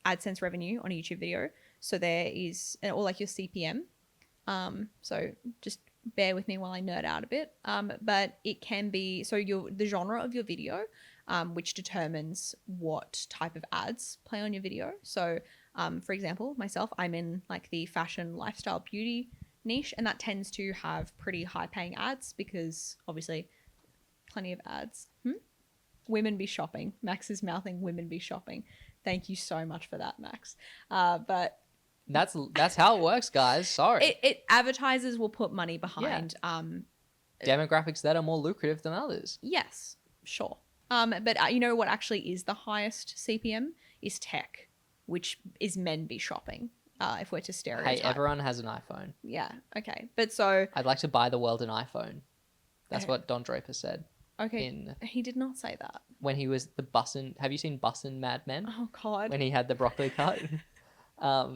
AdSense revenue on a YouTube video. So there is, or like your CPM. So just bear with me while I nerd out a bit. But it can be, so the genre of your video, which determines what type of ads play on your video. So, for example, myself, I'm in like the fashion, lifestyle, beauty niche, and that tends to have pretty high paying ads because obviously plenty of ads. Women be shopping. Max is mouthing women be shopping. Thank you so much for that, Max. But that's how it works, guys. Sorry. It advertisers will put money behind demographics that are more lucrative than others. Yes, sure. But you know what actually is the highest CPM is tech, which is men be shopping. If we're to stereotype. Hey, everyone has an iPhone. Yeah. Okay. But so I'd like to buy the world an iPhone. That's what Don Draper said. Okay. He did not say that. When he was the Bussin'. Have you seen Bussin' Mad Men? Oh God. When he had the broccoli cut.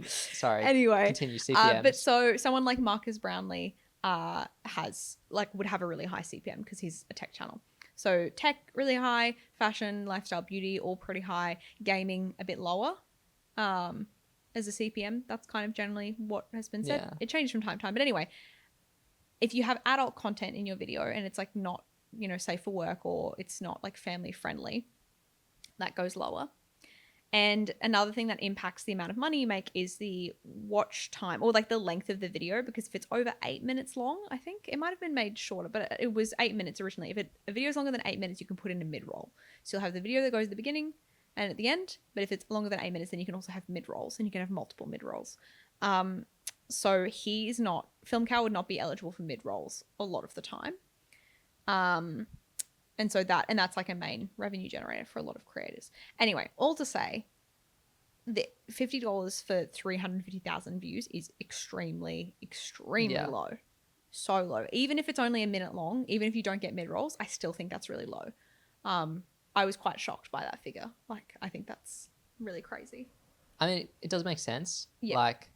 Sorry. Anyway, continue CPMs. But so someone like Marcus Brownlee would have a really high CPM because he's a tech channel. So tech really high, fashion, lifestyle, beauty all pretty high, gaming a bit lower. As a CPM, that's kind of generally what has been said. Yeah. It changes from time to time, but anyway, if you have adult content in your video and it's like not, safe for work, or it's not like family friendly, that goes lower. And another thing that impacts the amount of money you make is the watch time, or like the length of the video, because if it's over 8 minutes long, I think it might have been made shorter, but it was 8 minutes originally. If a video is longer than 8 minutes, you can put in a mid-roll. So you'll have the video that goes at the beginning and at the end, but if it's longer than 8 minutes, then you can also have mid-rolls, and you can have multiple mid-rolls. So FilmCow would not be eligible for mid-rolls a lot of the time. And so that's like a main revenue generator for a lot of creators. Anyway, all to say, the $50 for 350,000 views is extremely, extremely low. So low. Even if it's only a minute long, even if you don't get mid-rolls, I still think that's really low. I was quite shocked by that figure. Like, I think that's really crazy. I mean, it does make sense. Yeah. Like,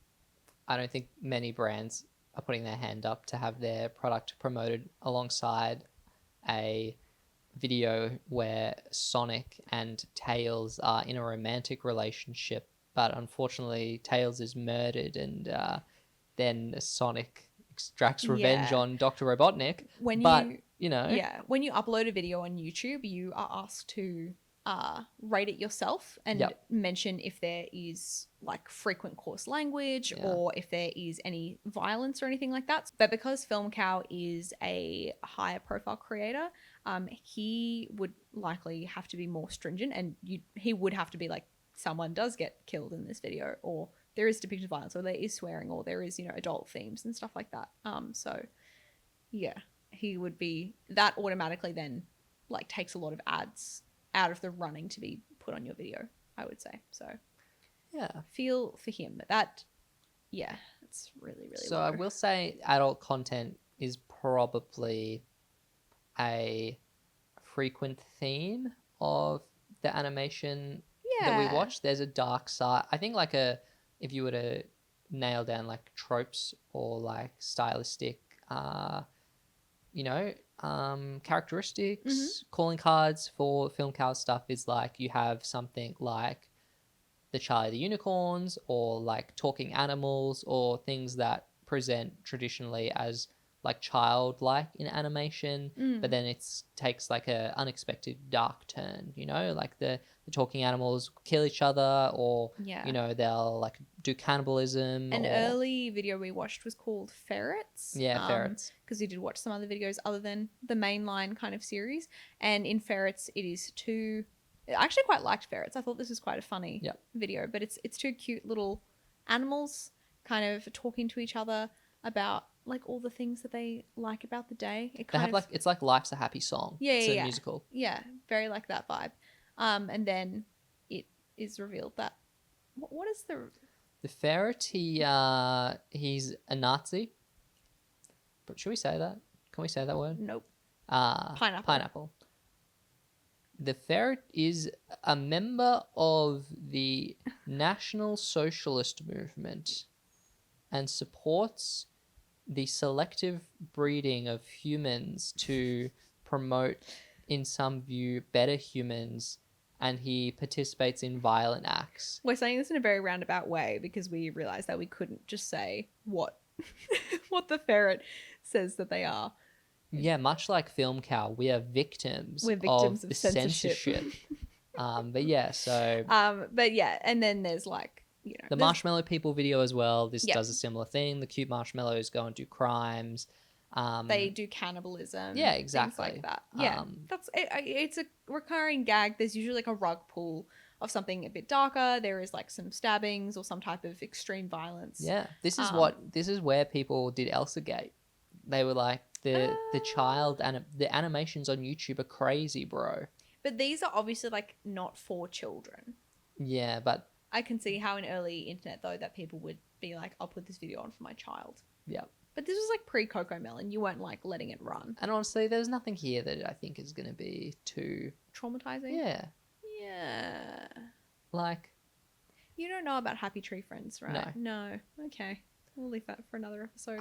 I don't think many brands are putting their hand up to have their product promoted alongside a video where Sonic and Tails are in a romantic relationship, but unfortunately Tails is murdered, and then Sonic extracts revenge on Dr. Robotnik. When you upload a video on YouTube, you are asked to rate it yourself and mention if there is like frequent coarse language or if there is any violence or anything like that. But because FilmCow is a higher profile creator, he would likely have to be more stringent, and he would have to be like, someone does get killed in this video, or there is depicted violence, or there is swearing, or there is, adult themes and stuff like that. So yeah, he would be, that automatically then like takes a lot of ads out of the running to be put on your video, I would say. So yeah, feel for him. But it's really, really so low. I will say adult content is probably a frequent theme of the animation that we watch. There's a dark side. I think if you were to nail down like tropes or like stylistic characteristics, calling cards for FilmCow stuff is like, you have something like the Charlie the Unicorns, or like talking animals, or things that present traditionally as like childlike in animation, but then it takes like a unexpected dark turn, you know, like the talking animals kill each other, or Yeah. you know, they'll like do cannibalism. An or early video we watched was called Ferrets. Ferrets. Because we did watch some other videos other than the mainline kind of series. And in Ferrets, it is two. I actually quite liked Ferrets. I thought this was quite a funny Yep. video, but it's two cute little animals kind of talking to each other about like all the things that they like about the day. They have like, it's like Life's a Happy Song. Yeah, It's yeah, a yeah. musical. Yeah, very like that vibe. And then it is revealed that what is The ferret, he's a Nazi. But should we say that? Can we say that word? nope. Pineapple. Pineapple. The ferret is a member of the National Socialist Movement and supports the selective breeding of humans to promote, in some view, better humans, and he participates in violent acts. We're saying this in a very roundabout way because we realized that we couldn't just say what what the ferret says that they are. Yeah, much like FilmCow, we are victims, We're victims of of the censorship. But yeah, so But yeah, and then there's like, you know, the there's- marshmallow people video as well. This Yeah. does a similar thing. The cute marshmallows go and do crimes. they do cannibalism. Yeah, Things exactly. like that. Yeah, that's it. It's a recurring gag. There's usually like a rug pull of something a bit darker. There is like some stabbings or some type of extreme violence. Yeah, this is Um, this is where people did Elsagate. They were like the child and the animations on YouTube are crazy, bro. But these are obviously like not for children. Yeah, but I can see how in early internet though that people would be like, I'll put this video on for my child. yeah. But this was like pre-Coco Melon. You weren't like letting it run. And honestly, there's nothing here that I think is going to be too Traumatizing? yeah, Yeah. like You don't know about Happy Tree Friends, right? No. Okay. We'll leave that for another episode.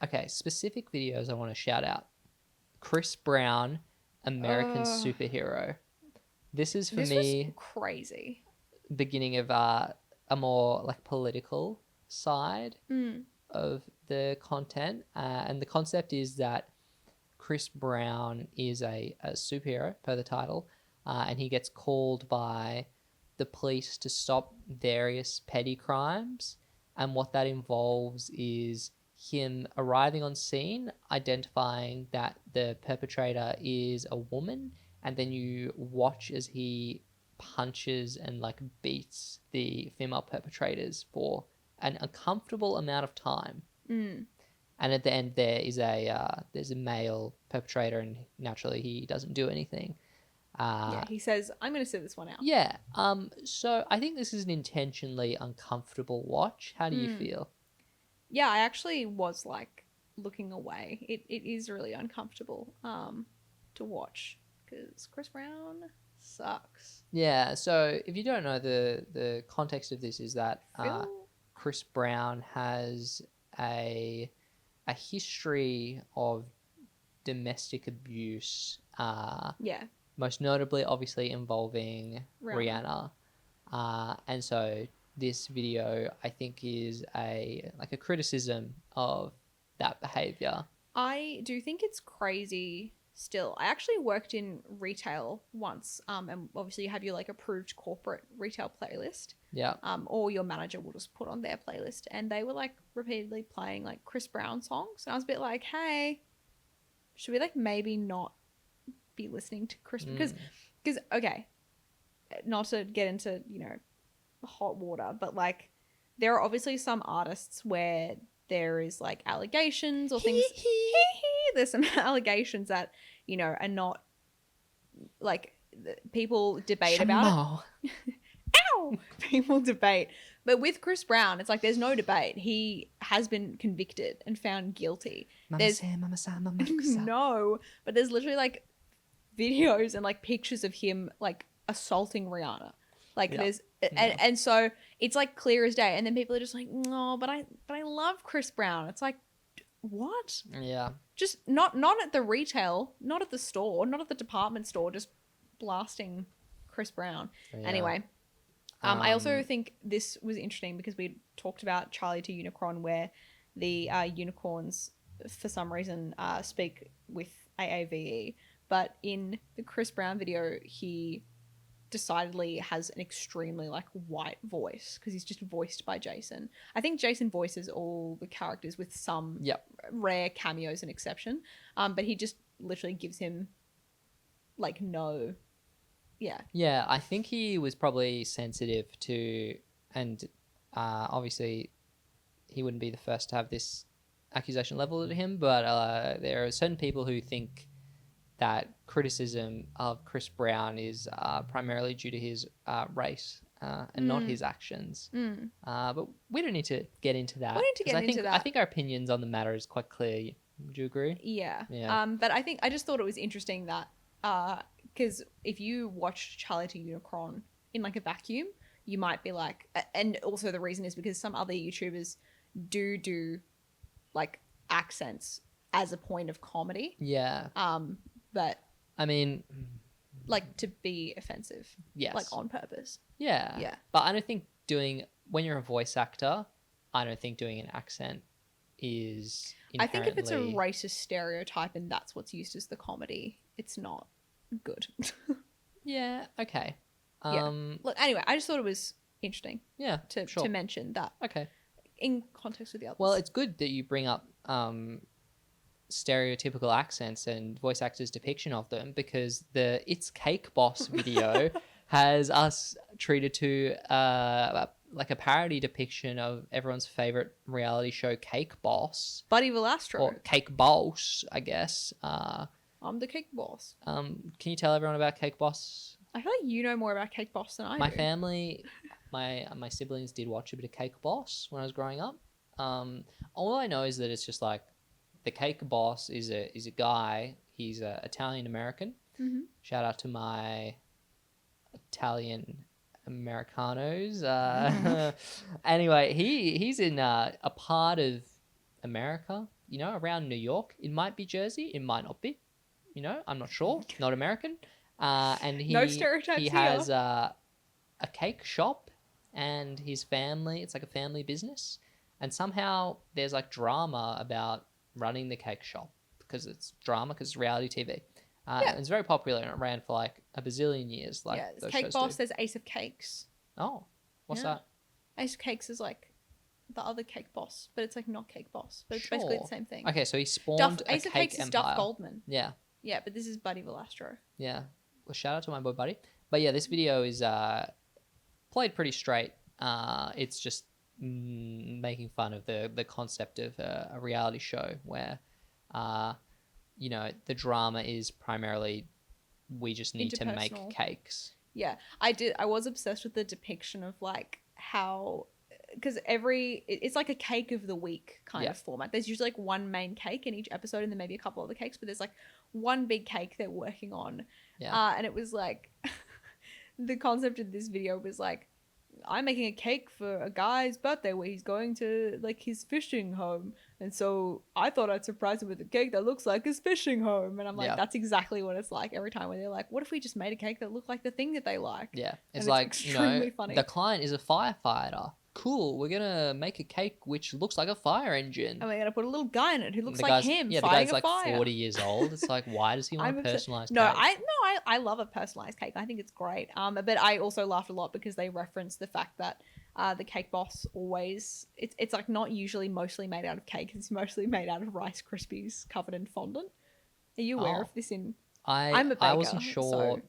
okay, specific videos I want to shout out. Chris Brown, American Superhero. This is for this me was crazy. beginning of a more like political side of the content, and the concept is that Chris Brown is a superhero per the title, and he gets called by the police to stop various petty crimes, and what that involves is him arriving on scene, identifying that the perpetrator is a woman, and then you watch as he punches and like beats the female perpetrators for an uncomfortable amount of time. And at the end there's a male perpetrator, and naturally he doesn't do anything. Yeah, he says, I'm going to sit this one out. Yeah. So I think this is an intentionally uncomfortable watch. How do you feel? Yeah, I actually was like looking away. It is really uncomfortable to watch because Chris Brown sucks. Yeah. So if you don't know, the context of this is that Phil? Chris Brown has a history of domestic abuse. Yeah. Most notably, obviously, involving Rihanna. and so this video, I think, is a criticism of that behavior. I do think it's crazy still. I actually worked in retail once, and obviously you have your like approved corporate retail playlist. Yeah. Or your manager will just put on their playlist, and they were like repeatedly playing like Chris Brown songs, and I was a bit like, hey, should we like maybe not be listening to Chris, because okay, not to get into, you know, hot water, but like there are obviously some artists where there is like allegations or things. There's some allegations that, you know, are not like people debate about it. Ow! People debate. But with Chris Brown, it's like there's no debate. He has been convicted and found guilty. No, but there's literally like videos and like pictures of him like assaulting Rihanna. Like there's and so it's like clear as day. And then people are just like, no, but I love Chris Brown. It's like, what? Yeah. Just not at the retail, not at the store, not at the department store, just blasting Chris Brown. Yeah. Anyway, I also think this was interesting because we talked about Charlie to Unicron, where the unicorns for some reason speak with AAVE, but in the Chris Brown video, he decidedly has an extremely like white voice because he's just voiced by Jason. I think Jason voices all the characters with some rare cameos and exception, but he just literally gives him like no. Yeah, I think he was probably sensitive to, and obviously he wouldn't be the first to have this accusation leveled at him, but there are certain people who think that criticism of Chris Brown is primarily due to his race and not his actions. But we don't need to get into that. We need to get into that. I think our opinions on the matter is quite clear. Would you agree? Yeah. Yeah. But I just thought it was interesting that because if you watch Charlie to Unicron in like a vacuum, you might be like, and also the reason is because some other YouTubers do like accents as a point of comedy. Yeah. But I mean, like to be offensive. yes. Like on purpose. Yeah. Yeah. But I don't think when you're a voice actor, I don't think doing an accent is I think if it's a inherently- racist stereotype and that's what's used as the comedy, it's not good. Yeah, okay. Yeah. Look, anyway, I just thought it was interesting Yeah, to sure. mention that Okay. in context with the others. Well, it's good that you bring up stereotypical accents and voice actors' depiction of them, because the It's Cake Boss video has us treated to like a parody depiction of everyone's favorite reality show, Cake Boss, Buddy Velastro. or Cake Boss, I guess. I'm the Cake Boss. Can you tell everyone about Cake Boss? I feel like you know more about Cake Boss than I My do. family, my siblings did watch a bit of Cake Boss when I was growing up. All I know is that it's just like the Cake Boss is a guy. He's Italian American. Mm-hmm. Shout out to my Italian Americanos. Anyway, he's in a part of America, around New York. It might be Jersey, it might not be. I'm not sure. Not American. And No stereotypes he here. has a cake shop, and his family. It's like a family business, and somehow there's like drama about running the cake shop because it's reality TV. It's very popular and it ran for like a bazillion years. Like There's those Cake shows Boss, do. there's Ace of Cakes. Oh, what's Yeah. that? Ace of Cakes is like the other Cake Boss, but it's like not Cake Boss. But it's basically the Sure. same thing. Okay, so he spawned a Ace of cake Cakes is empire. Duff Goldman. Yeah, Yeah, but this is Buddy Velastro. yeah. Well, shout out to my boy Buddy. But yeah, this video is played pretty straight. It's just making fun of the concept of a reality show where, the drama is primarily we just need to make Interpersonal. cakes. Yeah, I was obsessed with the depiction of like how, because it's like a cake of the week kind Yeah. of format. There's usually like one main cake in each episode and then maybe a couple other cakes, but there's like one big cake they're working on. Yeah. And it was like, the concept of this video was like, I'm making a cake for a guy's birthday where he's going to like his fishing home. And so I thought I'd surprise him with a cake that looks like his fishing home. And I'm like, Yeah. that's exactly what it's like every time where they're like, what if we just made a cake that looked like the thing that they like? Yeah, it's it's like, extremely funny. the client is a firefighter. Cool, we're gonna make a cake which looks like a fire engine. And we're going to put a little guy in it who looks The like guy's- him Yeah, the fighting guy's a like fire. 40 years old. It's like, why does he want I'm a obsessed- personalized No, cake? I love a personalized cake. I think it's great. But I also laughed a lot because they referenced the fact that the Cake Boss always it's like not usually mostly made out of cake. It's mostly made out of Rice Krispies covered in fondant. Are you aware Oh. of this? I'm a I wasn't baker, sure so-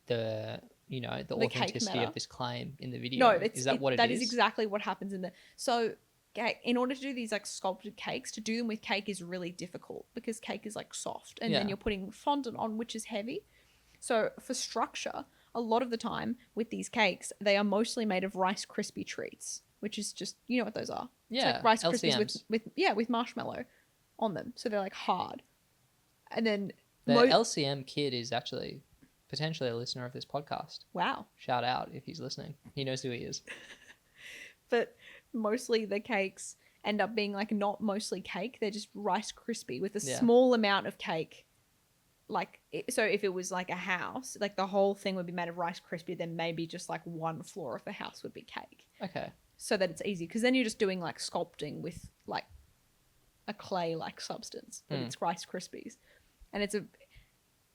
the cake authenticity meta. of this claim in the video. No, is that what it is? That is exactly what happens in the so. In order to do these like sculpted cakes, to do them with cake is really difficult because cake is like soft, and then Yeah. you're putting fondant on, which is heavy. So for structure, a lot of the time with these cakes, they are mostly made of Rice Krispie treats, which is just what those are. It's Yeah, like Rice Krispies LCMs. with marshmallow on them, so they're like hard. And then The LCM kid is actually potentially a listener of this podcast. wow. Shout out if he's listening. He knows who he is. But mostly the cakes end up being like not mostly cake, they're just Rice Krispie with a Yeah. small amount of cake. So if it was like a house, like the whole thing would be made of Rice Krispie, then maybe just like one floor of the house would be cake, Okay. so that it's easy, because then you're just doing like sculpting with like a clay-like substance, but it's Rice Krispies. And it's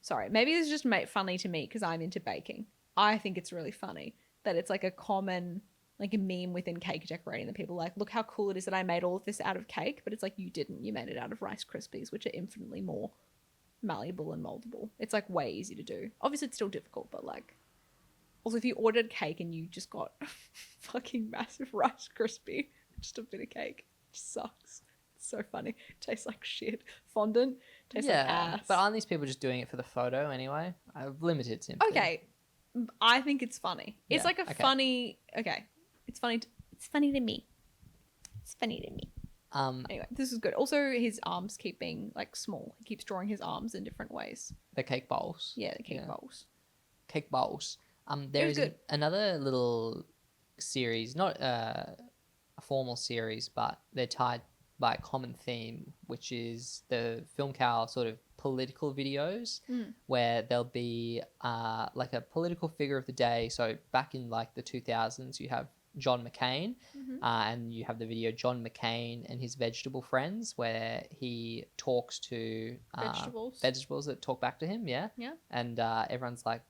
sorry, maybe it's just funny to me because I'm into baking. I think it's really funny that it's like a common, like a meme within cake decorating that people are like, look how cool it is that I made all of this out of cake, but it's like you didn't. You made it out of Rice Krispies, which are infinitely more malleable and moldable. It's like way easy to do. Obviously, it's still difficult, but like, also if you ordered cake and you just got a fucking massive Rice Krispie, just a bit of cake, it just sucks. It's so funny. Tastes like shit. Fondant tastes like ass. But aren't these people just doing it for the photo anyway? I have limited sympathy. Okay, I think it's funny. It's Yeah, like a okay. funny. Okay, it's funny. It's funny to me. It's funny to me. Anyway, this is good. Also, his arms keep being like small. He keeps drawing his arms in different ways. The cake bowls. Yeah, the cake bowls. Cake bowls. There is another little series, not a formal series, but they're tied by a common theme, which is the FilmCow sort of political videos, where there'll be like a political figure of the day. So back in like the 2000s, you have John McCain, and you have the video John McCain and his vegetable friends, where he talks to vegetables that talk back to him. Yeah. And everyone's like,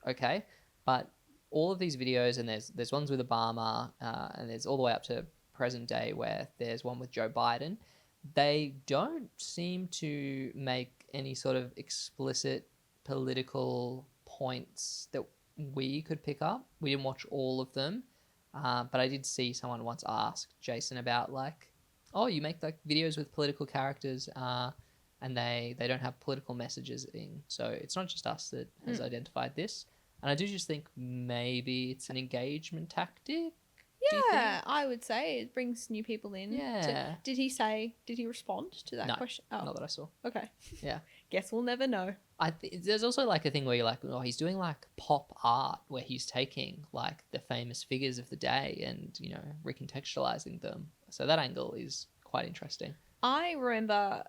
okay, but all of these videos, and there's ones with Obama, and there's all the way up to present day where there's one with Joe Biden. They don't seem to make any sort of explicit political points that we could pick up. We didn't watch all of them, but I did see someone once ask Jason about like, oh, you make like videos with political characters, and they don't have political messages in. So it's not just us that has identified this. And I do just think maybe it's an engagement tactic. Yeah, I would say it brings new people in. Yeah. Did he respond to that question? Oh, not that I saw. Okay. Yeah. Guess we'll never know. There's also like a thing where you're like, oh, he's doing like pop art where he's taking like the famous figures of the day and, you know, recontextualizing them. So that angle is quite interesting. I remember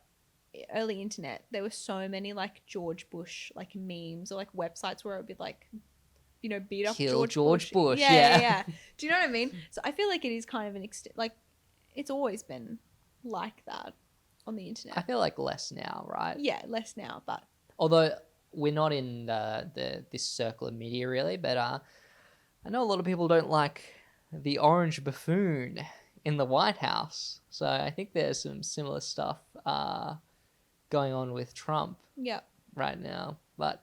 early internet, there were so many like George Bush like memes or like websites where it would be like, you know, beat up Kill George Bush. Yeah. Do you know what I mean? So I feel like it is kind of like it's always been like that on the internet. I feel like less now, right? Yeah, less now, but although we're not in this circle of media really, but I know a lot of people don't like the orange buffoon in the White House. So I think there's some similar stuff going on with Trump right now. But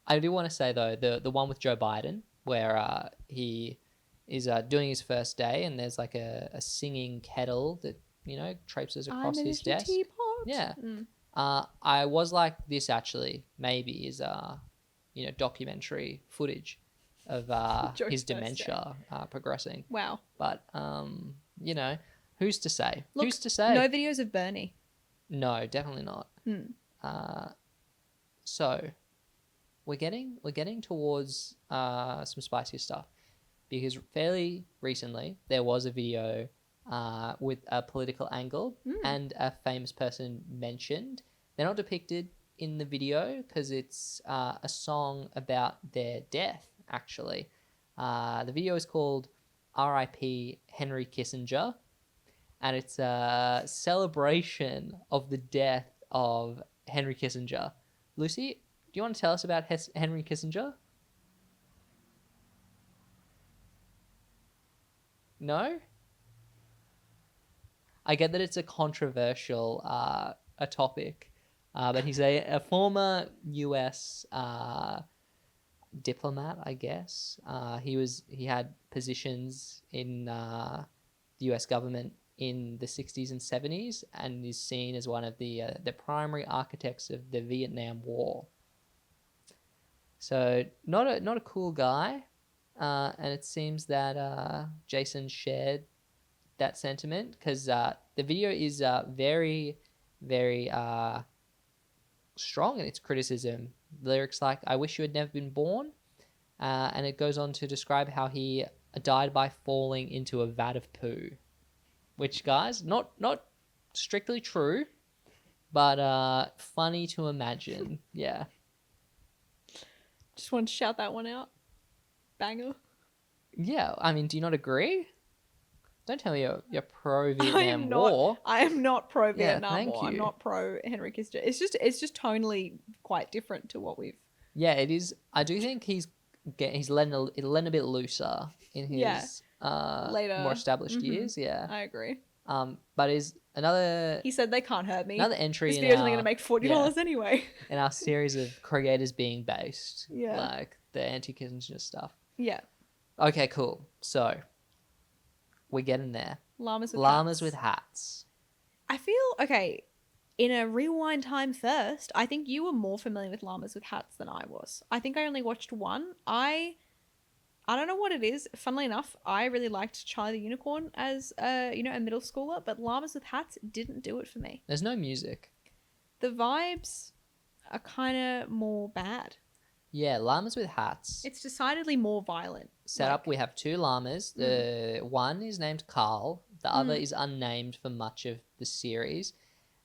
I do want to say, though, the one with Joe Biden, where he is doing his first day and there's like a singing kettle that, you know, traipses across his desk. Teapot. Yeah. I was like, this actually maybe is, you know, documentary footage of his dementia progressing. Wow. But, you know, who's to say? Look, who's to say? No videos of Bernie. No, definitely not. So we're getting towards some spicier stuff, because fairly recently there was a video with a political angle and a famous person mentioned. They're not depicted in the video because it's a song about their death, actually. The video is called R.I.P. Henry Kissinger, and it's a celebration of the death of Henry Kissinger. Lucy, do you want to tell us about Henry Kissinger? No? I get that it's a controversial a topic, but he's a former US diplomat, I guess. He had positions in the US government in the 60s and 70s and is seen as one of the primary architects of the Vietnam War. So not a cool guy, and it seems that Jason shared that sentiment because the video is very, very strong in its criticism. Lyrics like "I wish you had never been born," and it goes on to describe how he died by falling into a vat of poo, which, guys, not strictly true, but funny to imagine. Yeah. Just wanted to shout that one out. Banger. Yeah, I mean, do you not agree? Don't tell me you're pro I Vietnam am not. War. I am not pro Vietnam thank War. I'm you. not pro Henry Kissinger. It's just tonally quite different to what we've. Yeah, it is. I do think he's letting a bit looser in Yeah. his Later. more established Mhm. years. Yeah. I agree. But is another He said they can't hurt me. another entry This in video's only our going to make $40 anyway. in our series of creators being based, Yeah. like the anti-Kissinger stuff. Yeah. Okay, cool. So we're getting there. Llamas with hats. I feel okay. In a rewind time first, I think you were more familiar with llamas with hats than I was. I think I only watched one. I don't know what it is. Funnily enough, I really liked Charlie the Unicorn as a middle schooler, but llamas with hats didn't do it for me. There's no music. The vibes are kind of more bad. Yeah, llamas with hats. It's decidedly more violent. Set up, we have two llamas. The one is named Carl. The other is unnamed for much of the series.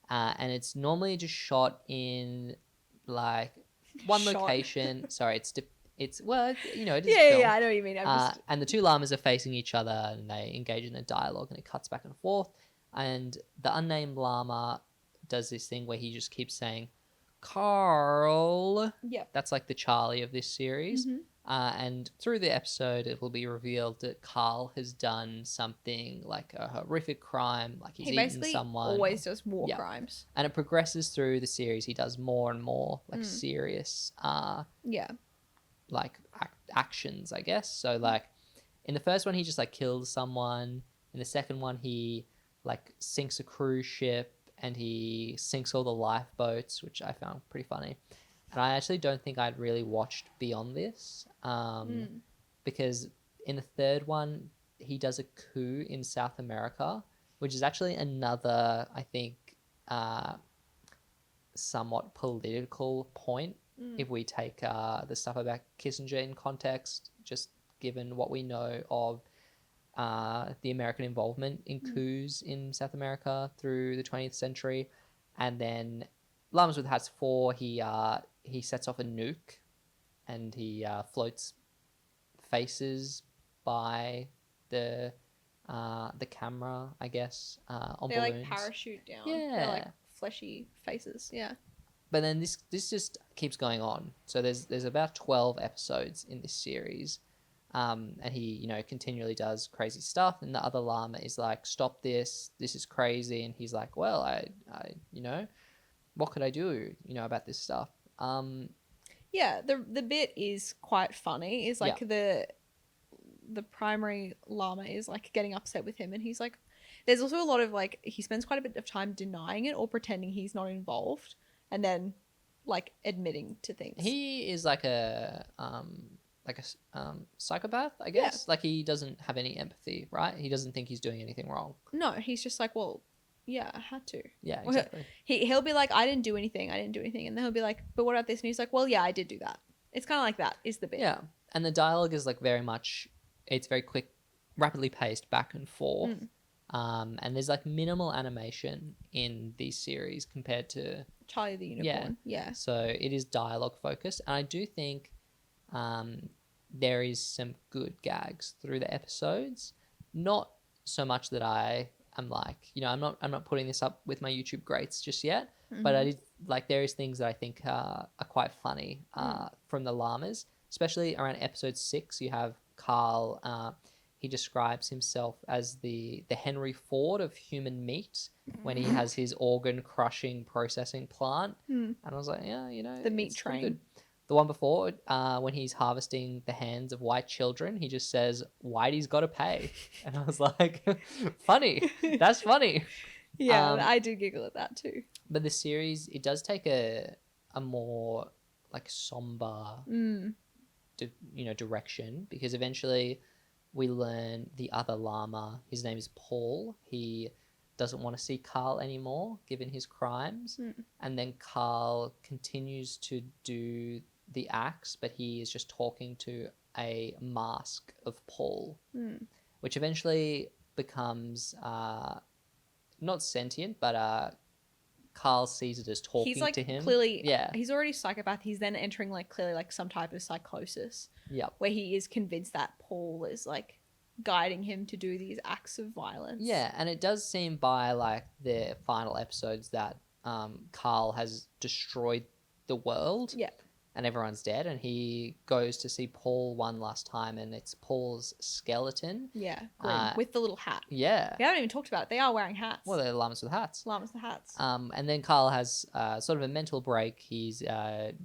And it's normally just shot in like one location. Sorry, it is film. Yeah, I know what you mean. And the two llamas are facing each other and they engage in a dialogue and it cuts back and forth. And the unnamed llama does this thing where he just keeps saying, Carl. Yep. That's like the Charlie of this series. And through the episode, it will be revealed that Carl has done something like a horrific crime, like he's he eaten basically someone. always does war crimes. And it progresses through the series. He does more and more like serious, like actions, I guess. So like in the first one, he just like kills someone. In the second one, he like sinks a cruise ship and he sinks all the lifeboats, which I found pretty funny. And I actually don't think I'd really watched beyond this because in the third one, he does a coup in South America, which is actually another, I think, somewhat political point if we take the stuff about Kissinger in context, just given what we know of the American involvement in coups in South America through the 20th century. And then Llamas with Hats 4, he sets off a nuke and he floats faces by the camera, I guess, on They balloons. like parachute down. Yeah. They're like fleshy faces. Yeah. But then this just keeps going on. So there's about 12 episodes in this series. And he, continually does crazy stuff. And the other llama is like, stop this. This is crazy. And he's like, well, I what could I do, about this stuff? Yeah, the bit is quite funny. Is like the primary llama is like getting upset with him, and he's like, there's also a lot of like he spends quite a bit of time denying it or pretending he's not involved, and then like admitting to things. He is like a psychopath, I guess. Like he doesn't have any empathy, right? He doesn't think he's doing anything wrong. No, he's just like, well, yeah, I had to. Yeah, exactly. He'll be like, I didn't do anything, and then he'll be like, but what about this? And he's like, well, yeah, I did do that. It's kind of like that is the bit. Yeah, and the dialogue is like very much, it's very quick, rapidly paced back and forth. And there's like minimal animation in these series compared to Charlie the Unicorn. Yeah. So it is dialogue focused, and I do think there is some good gags through the episodes. Not so much that I am like, I'm not putting this up with my YouTube greats just yet, but I did like there is things that I think are quite funny from the llamas, especially around episode 6. You have Carl. He describes himself as the Henry Ford of human meat when he has his organ crushing processing plant. And I was like, yeah, the meat it's pretty train. good. The one before, when he's harvesting the hands of white children, he just says, Whitey's got to pay. And I was like, funny. That's funny. Yeah, I do giggle at that too. But the series, it does take a more like somber, direction, because eventually we learn the other llama, his name is Paul. He doesn't want to see Carl anymore, given his crimes. And then Carl continues to do the acts, but he is just talking to a mask of Paul, which eventually becomes not sentient, but Carl sees it as talking he's like to him. Clearly, he's already psychopath. He's then entering like clearly like some type of psychosis. Yep. Where he is convinced that Paul is like guiding him to do these acts of violence. Yeah, and it does seem by like the final episodes that Carl has destroyed the world. Yeah. And everyone's dead, and he goes to see Paul one last time, and it's Paul's skeleton. Yeah. Grim, with the little hat. Yeah. We haven't even talked about it. They are wearing hats. Well, they're llamas with hats. Llamas with hats. And then Carl has sort of a mental break. He's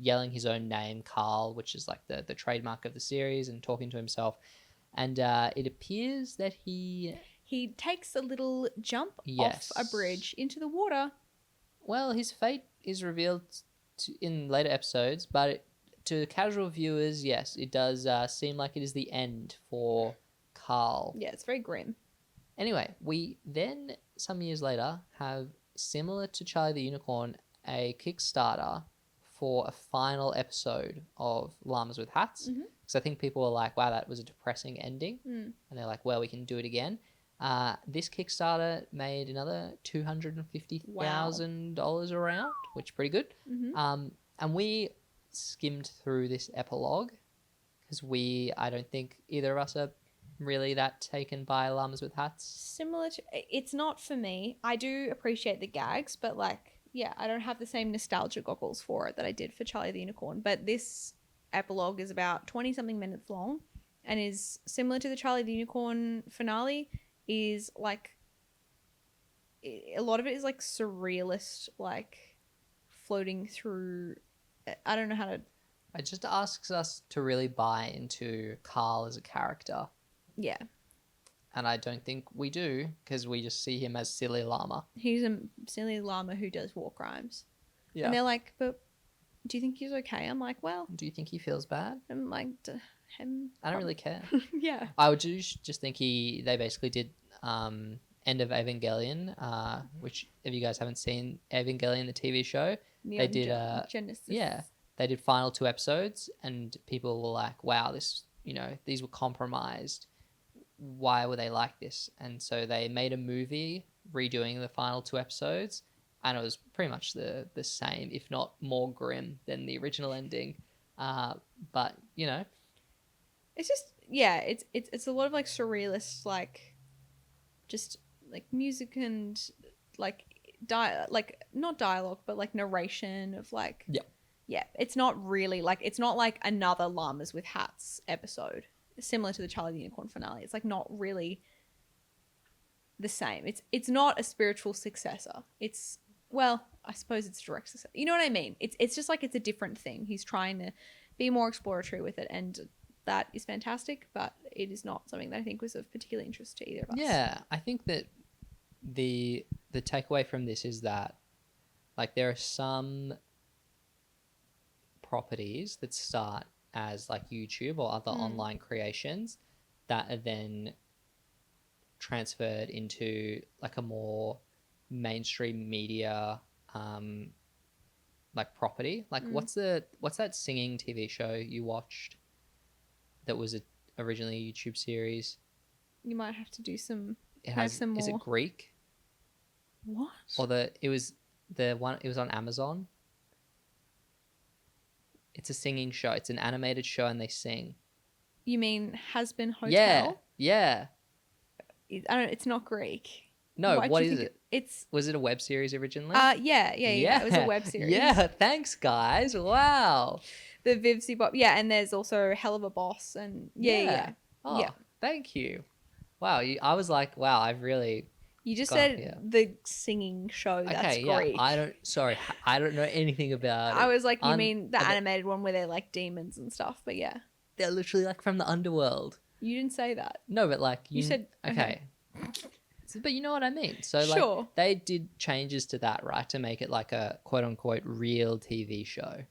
yelling his own name, Carl, which is like the trademark of the series, and talking to himself. And it appears that he takes a little jump Yes. off a bridge into the water. Well, his fate is revealed in later episodes, but to casual viewers, yes, it does seem like it is the end for Carl. Yeah, it's very grim. Anyway, we then, some years later, have, similar to Charlie the Unicorn, a Kickstarter for a final episode of Llamas with Hats. Because I think people were like, wow, that was a depressing ending. And they're like, well, we can do it again. This Kickstarter made another $250,000 around, which is pretty good. And we skimmed through this epilogue because I don't think either of us are really that taken by Llamas with Hats. Similar to, it's not for me. I do appreciate the gags, but like, yeah, I don't have the same nostalgia goggles for it that I did for Charlie the Unicorn. But this epilogue is about 20-something minutes long and is similar to the Charlie the Unicorn finale. Is like a lot of it is like surrealist, like floating through. I don't know how to. It just asks us to really buy into Carl as a character. Yeah. And I don't think we do, because we just see him as silly llama. He's a silly llama who does war crimes. Yeah. And they're like, but do you think he's okay? I'm like, well. Do you think he feels bad? I'm like, I don't really care. Yeah. I would just think they basically did End of Evangelion, which if you guys haven't seen Evangelion, the TV show, they did Genesis. Yeah, they did final 2 episodes, and people were like, wow, these were compromised. Why were they like this? And so they made a movie redoing the final 2 episodes, and it was pretty much the same, if not more grim than the original ending. But it's just, yeah, it's a lot of like surrealist, like just like music and like not dialogue, but like narration of like, yeah, it's not really like, it's not like another Llamas with Hats episode similar to the Charlie the Unicorn finale. It's like not really the same. It's not a spiritual successor. It's, well, I suppose it's direct successor. You know what I mean? It's just like, it's a different thing. He's trying to be more exploratory with it, and that is fantastic, but it is not something that I think was of particular interest to either of us. Yeah, I think that the takeaway from this is that like there are some properties that start as like YouTube or other online creations that are then transferred into like a more mainstream media like property. Like what's that singing TV show you watched that was originally a YouTube series? You might have to do some. Is it Greek? What? Or it was on Amazon. It's a singing show. It's an animated show, and they sing. You mean Has Been Hotel? Yeah. I don't. It's not Greek. No, Why what do you is think it? Was it a web series originally? Yeah. It was a web series. Yeah, thanks guys. Wow. The Vivsy Bop. Yeah, and there's also Hell of a Boss, and yeah. Oh, yeah. Thank you. Wow, I was like, wow, I've really. You just said the singing show. That's Greek. Yeah. I don't know anything about it. I was like, you mean the animated one where they're like demons and stuff? But yeah, they're literally like from the underworld. You didn't say that. No, but like you said okay. But you know what I mean. So like sure. They did changes to that, right, to make it like a quote unquote real TV show.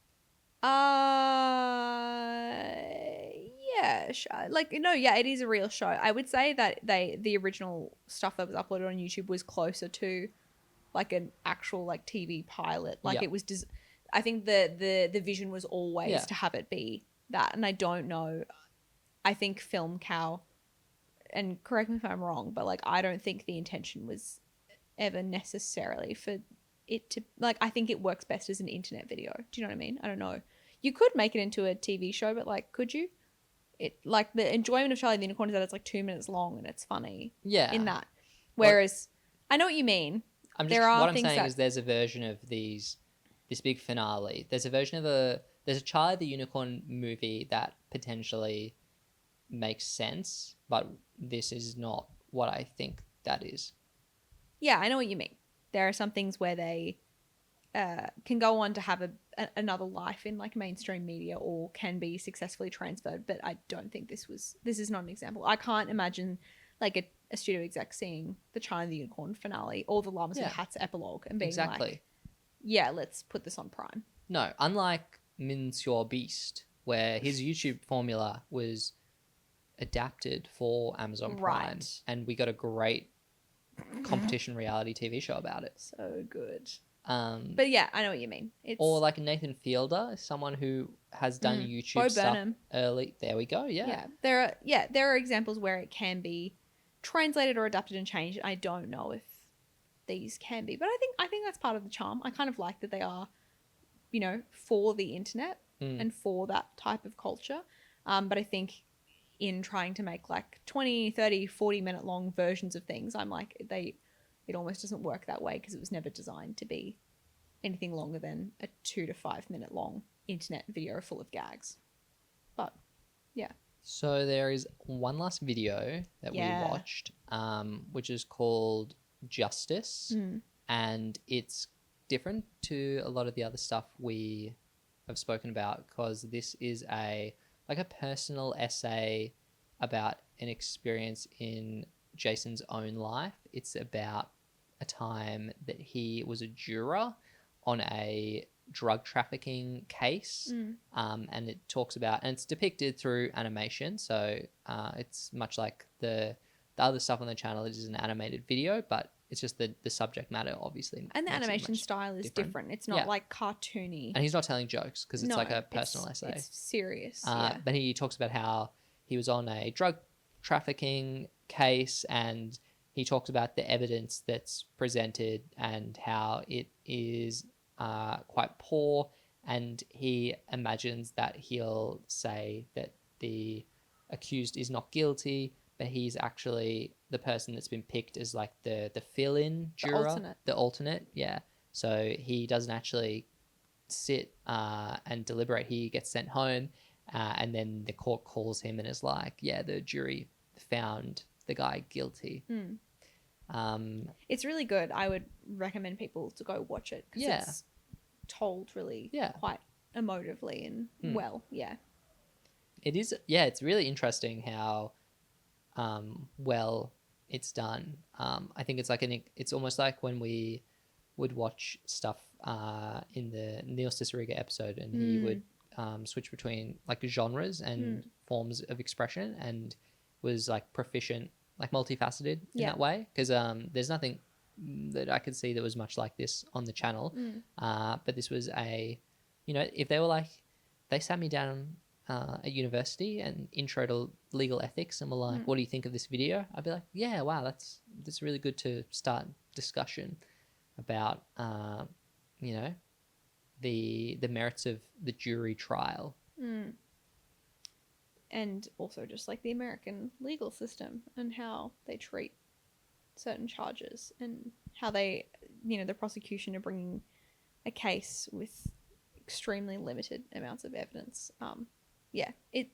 Yeah, like no, yeah, it is a real show. I would say that the original stuff that was uploaded on YouTube was closer to like an actual like TV pilot. Like it was I think the vision was always to have it be that, and I don't know. I think FilmCow, and correct me if I'm wrong, but like I don't think the intention was ever necessarily for it to like. I think it works best as an internet video. Do you know what I mean? I don't know. You could make it into a TV show, but like, could you? it like the enjoyment of Charlie and the Unicorn is that it's like 2 minutes long and it's funny. Yeah. In that, whereas I know what you mean. What I'm saying is there's a version of this big finale. There's a Charlie the Unicorn movie that potentially makes sense, but this is not what I think that is. Yeah, I know what you mean. There are some things where they can go on to have another life in like mainstream media or can be successfully transferred, but I don't think this is not an example. I can't imagine like a studio exec seeing the Charlie and the Unicorn finale or the Llamas with Hats epilogue and being like, yeah, let's put this on Prime. No, unlike Monsieur Beast, where his YouTube formula was adapted for Amazon Prime, and we got a great competition reality TV show about it. So good. But yeah, I know what you mean. Or like Nathan Fielder, someone who has done YouTube stuff early. There we go. Yeah. There are examples where it can be translated or adapted and changed. I don't know if these can be, but I think that's part of the charm. I kind of like that they are, for the internet and for that type of culture. But I think in trying to make like 20, 30, 40-minute long versions of things, I'm like, it almost doesn't work that way because it was never designed to be anything longer than a 2 to 5 minute long internet video full of gags. But yeah. So there is one last video that we watched, which is called Justice, and it's different to a lot of the other stuff we have spoken about because this is a personal essay about an experience in Jason's own life. It's about a time that he was a juror on a drug trafficking case, and it talks about, and it's depicted through animation, so it's much like the other stuff on the channel. It is an animated video, but it's just the subject matter obviously, and the animation style is different. It's not like cartoony, and he's not telling jokes because it's like a personal essay. It's serious. But he talks about how he was on a drug trafficking case, and he talks about the evidence that's presented and how it is quite poor, and he imagines that he'll say that the accused is not guilty, but he's actually the person that's been picked as like the fill-in juror, the alternate. Yeah, so he doesn't actually sit and deliberate. He gets sent home, and then the court calls him and is like, yeah, the jury found the guy guilty. It's really good. I would recommend people to go watch it because it's told really quite emotively and well. Yeah, it is. Yeah, it's really interesting how well it's done. I think it's like it's almost like when we would watch stuff in the Neil Cicierega episode, and he would switch between like genres and forms of expression, and was like proficient, like multifaceted in that way, because there's nothing that I could see that was much like this on the channel. But this was if they were like, they sat me down at university and intro to legal ethics and were like, what do you think of this video? I'd be like, yeah, wow, that's really good to start discussion about the merits of the jury trial. And also just like the American legal system and how they treat certain charges and how they, the prosecution are bringing a case with extremely limited amounts of evidence. It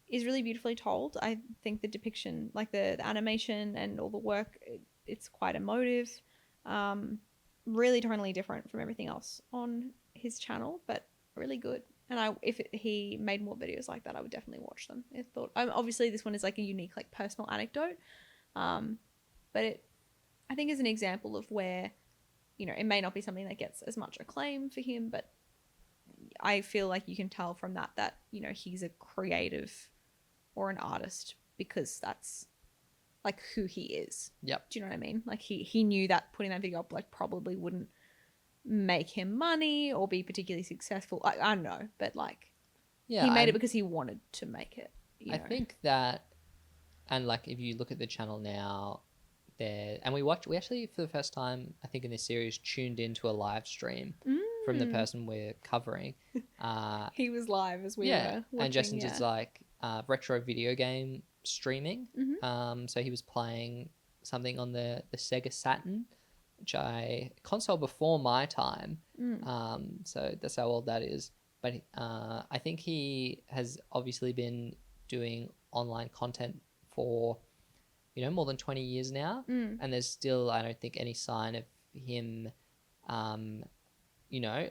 is really beautifully told. I think the depiction, like the animation and all the work, it's quite emotive. Really totally different from everything else on his channel, but really good. And if he made more videos like that, I would definitely watch them. Obviously this one is like a unique, like personal anecdote, but I think is an example of where, it may not be something that gets as much acclaim for him, but I feel like you can tell from that he's a creative or an artist because that's like who he is. Yep. Do you know what I mean? Like he knew that putting that video up like probably wouldn't make him money or be particularly successful. I don't know, but like he made it because he wanted to make it. I think that, and like if you look at the channel now, we actually for the first time I think in this series tuned into a live stream from the person we're covering. He was live as we were watching, and Justin just like retro video game streaming. Mhm. So he was playing something on the Sega Saturn, which console before my time. So that's how old that is. But I think he has obviously been doing online content for more than 20 years now, and there's still, I don't think, any sign of him you know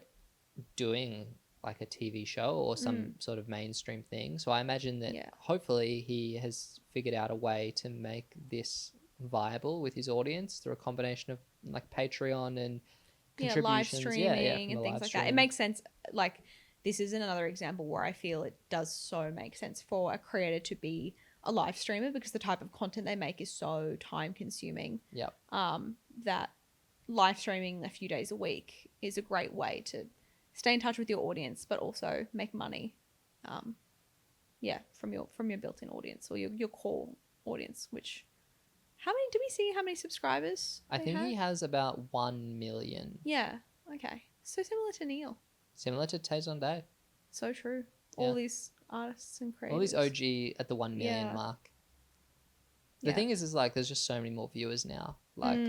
doing like a TV show or some sort of mainstream thing. So I imagine that Yeah. hopefully he has figured out a way to make this viable with his audience through a combination of like Patreon and Yeah, live contributions. Yeah, streaming from and the things live like that. It stream. makes sense. Like, this is another example where I feel it does so make sense for a creator to be a live streamer, because the type of content they make is so time consuming. Yep. That live streaming a few days a week is a great way to stay in touch with your audience, but also make money. From your built-in audience, or your core audience. Which, how many do we see? How many subscribers? I they think have? he has about 1 million. Yeah. Okay. So similar to Neil. Similar to Taze on Day. So true. Yeah. All these artists and creators. All these OG at the 1 million Yeah. mark. The thing is like there's just so many more viewers now. Like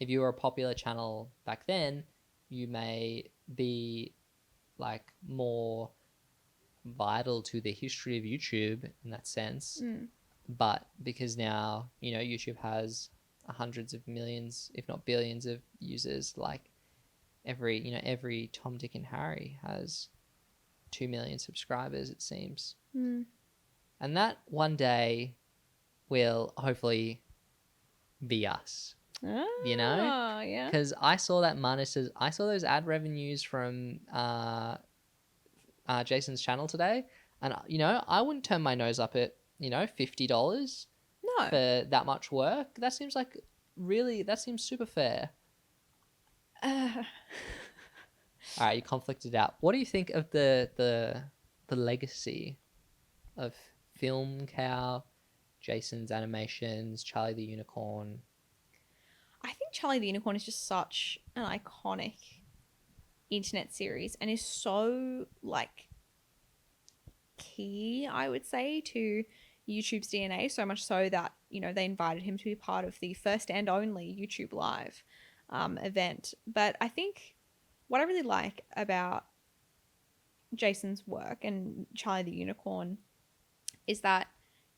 if you were a popular channel back then, you may be like more vital to the history of YouTube in that sense. But because now, YouTube has hundreds of millions, if not billions of users, like every Tom, Dick and Harry has 2 million subscribers, it seems. And that one day will hopefully be us. Yeah. Because I saw those ad revenues from Jason's channel today, and I wouldn't turn my nose up at $50 No. for that much work. That seems super fair. All right, you conflicted out. What do you think of the legacy of FilmCow, Jason's animations, Charlie the Unicorn? I think Charlie the Unicorn is just such an iconic internet series, and is so like key, I would say, to YouTube's DNA, so much so that they invited him to be part of the first and only YouTube Live event. But I think what I really like about Jason's work and Charlie the Unicorn is that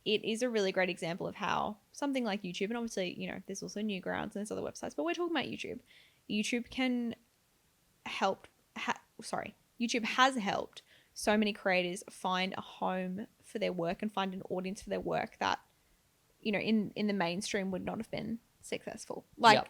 it is a really great example of how something like YouTube, and obviously, there's also Newgrounds and there's other websites, but we're talking about YouTube. YouTube can help, YouTube has helped so many creators find a home for their work and find an audience for their work that, in the mainstream would not have been successful. Like, Yep.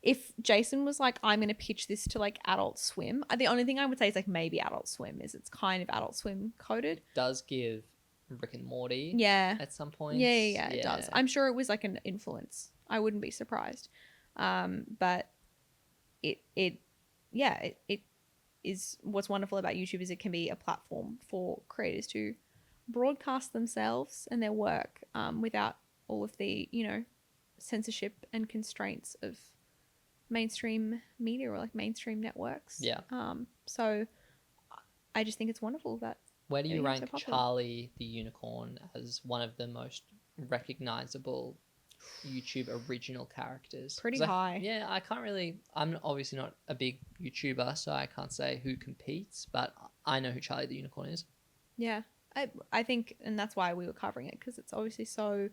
If Jason was like, I'm going to pitch this to like Adult Swim, the only thing I would say is like maybe Adult Swim, is it's kind of Adult Swim coded. Does give Rick and Morty at some point. Yeah, it does. I'm sure it was like an influence. I wouldn't be surprised. But it is, what's wonderful about YouTube is it can be a platform for creators to broadcast themselves and their work without all of the, censorship and constraints of mainstream media or like mainstream networks. Yeah. So I just think it's wonderful that. Where do you so rank popular. Charlie the Unicorn as one of the most recognizable YouTube original characters? Pretty 'Cause high. I can't really. I'm obviously not a big YouTuber, so I can't say who competes, but I know who Charlie the Unicorn is. Yeah, I think, and that's why we were covering it, because it's obviously so.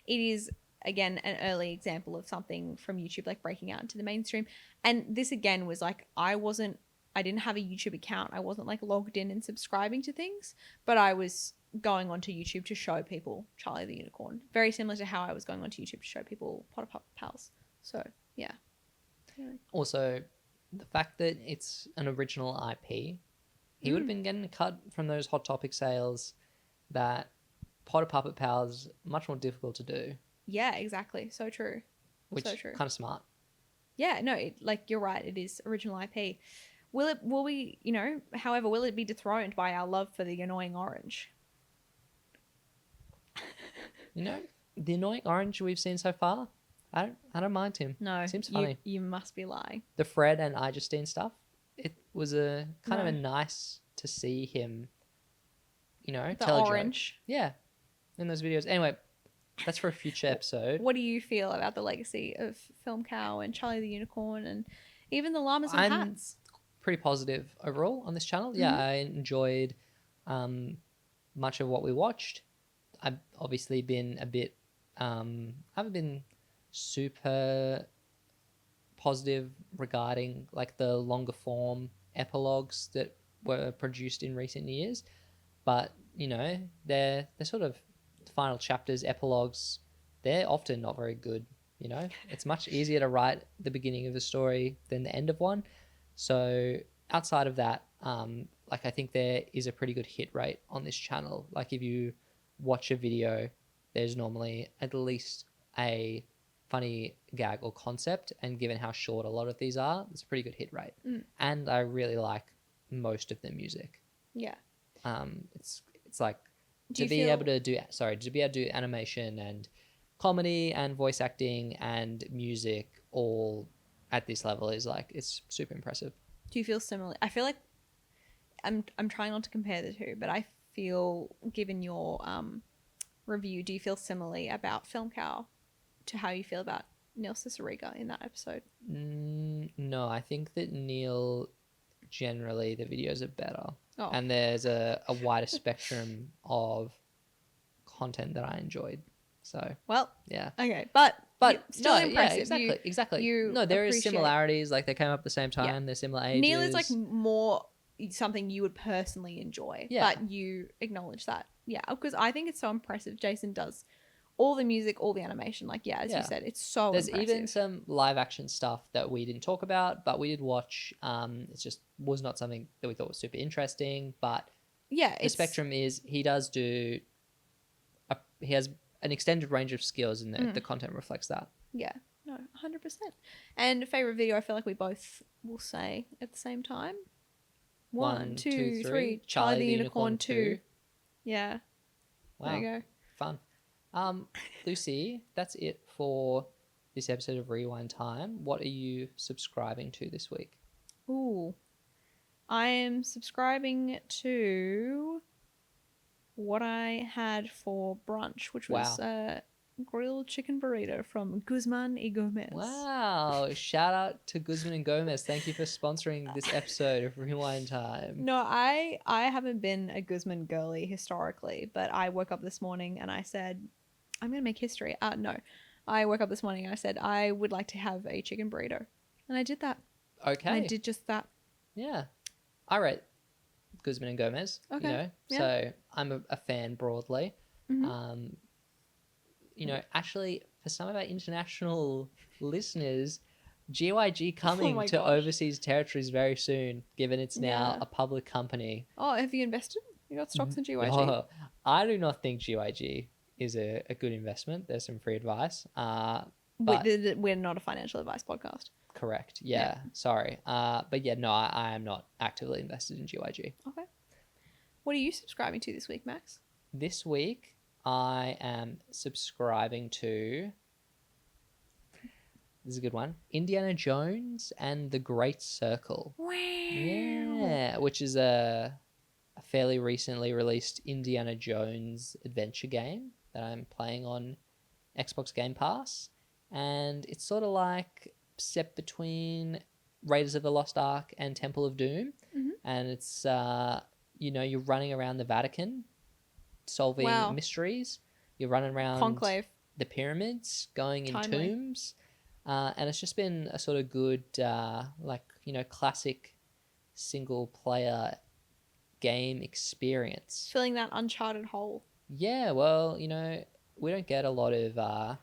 It is, again, an early example of something from YouTube like breaking out into the mainstream. And this again was like, I didn't have a YouTube account. I wasn't like logged in and subscribing to things, but I was going onto YouTube to show people Charlie the Unicorn. Very similar to how I was going onto YouTube to show people Potter Pup Pals. So yeah. Also, the fact that it's an original IP, he would have been getting a cut from those Hot Topic sales that Potter Puppet Pals much more difficult to do. Yeah, exactly. So true. Which so true. Kind of smart. Yeah, no, you're right. It is original IP. Will we, however, will it be dethroned by our love for the annoying orange? The annoying orange we've seen so far, I don't mind him. No, Seems funny. You must be lying. The Fred and I Justine stuff, it was a kind of No. a nice to see him The tell a joke. orange. Yeah, in those videos. Anyway, that's for a future episode. What do you feel about the legacy of FilmCow and Charlie the Unicorn and even the Llamas and I'm Hats? pretty positive overall on this channel. Yeah, I enjoyed much of what we watched. I've obviously been a bit haven't been super positive regarding like the longer form epilogues that were produced in recent years, but they're sort of final chapters, epilogues. They're often not very good. It's much easier to write the beginning of a story than the end of one. So outside of that, like I think there is a pretty good hit rate on this channel. Like if you watch a video, there's normally at least a funny gag or concept, and given how short a lot of these are, it's a pretty good hit rate. And I really like most of the music. Yeah. It's like Do to you be feel- able to do animation and comedy and voice acting and music all at this level is like, it's super impressive. Do you feel similar? I feel like I'm trying not to compare the two, but I feel, given your review, do you feel similarly about FilmCow to how you feel about Neil Cicierega in that episode? No, I think that Neil, generally the videos are better. Oh. And there's a wider spectrum of content that I enjoyed. So Well, yeah. okay, but still no, impressive. yeah, exactly. You No, there is appreciate- similarities. Like they came up at the same time. Yeah. They're similar ages. Neil is like more something you would personally enjoy, Yeah. but you acknowledge that. Yeah, because I think it's so impressive. Jason does all the music, all the animation. Like, yeah, as you Yeah. said, it's so There's impressive. even some live action stuff that we didn't talk about, but we did watch. It just was not something that we thought was super interesting. But yeah, the spectrum is he does do. He has an extended range of skills, and the content reflects that. Yeah, no, 100%. And favorite video, I feel like we both will say at the same time. 1, 2, 3. Charlie the Unicorn 2. Yeah. Wow. There you go. Fun. Lucy, that's it for this episode of Rewind Time. What are you subscribing to this week? Ooh. I am subscribing to what I had for brunch, which was grilled chicken burrito from Guzman y Gomez. Wow. Shout out to Guzman and Gomez. Thank you for sponsoring this episode of Rewind Time. No, I haven't been a Guzman girly historically, but I woke up this morning and I said, I'm going to make history. No. I woke up this morning and I said, I would like to have a chicken burrito. And I did that. Okay. And I did just that. Yeah. I rate Guzman and Gomez. Okay. Yeah. So I'm a fan broadly. Mhm. Actually, for some of our international listeners, GYG coming my to gosh. overseas territories very soon, given it's now Yeah. a public company. Oh, have you invested? You got stocks in GYG? Oh, I do not think GYG is a good investment. There's some free advice. But We're not a financial advice podcast. correct. Yeah. Sorry. But yeah, no, I am not actively invested in GYG. Okay. What are you subscribing to this week, Max? This week, I am subscribing to. This is a good one. Indiana Jones and the Great Circle. Wow. Yeah, which is a fairly recently released Indiana Jones adventure game that I'm playing on Xbox Game Pass. And it's sort of like set between Raiders of the Lost Ark and Temple of Doom. Mhm. And it's, you're running around the Vatican solving mysteries. You're running around Conclave. the pyramids, going in Timely. tombs. And it's just been a sort of good, classic single player game experience. Filling that uncharted hole. Yeah, well, we don't get a lot of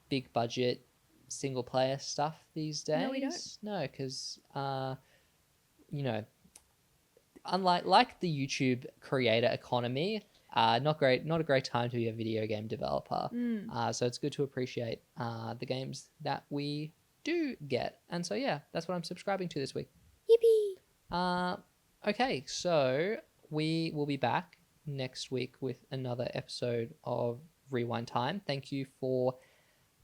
big budget single player stuff these days. No, we don't. No, because, unlike the YouTube creator economy, not a great time to be a video game developer. So it's good to appreciate the games that we do get. And so, yeah, that's what I'm subscribing to this week. Yippee! Okay, so we will be back next week with another episode of Rewind Time. Thank you for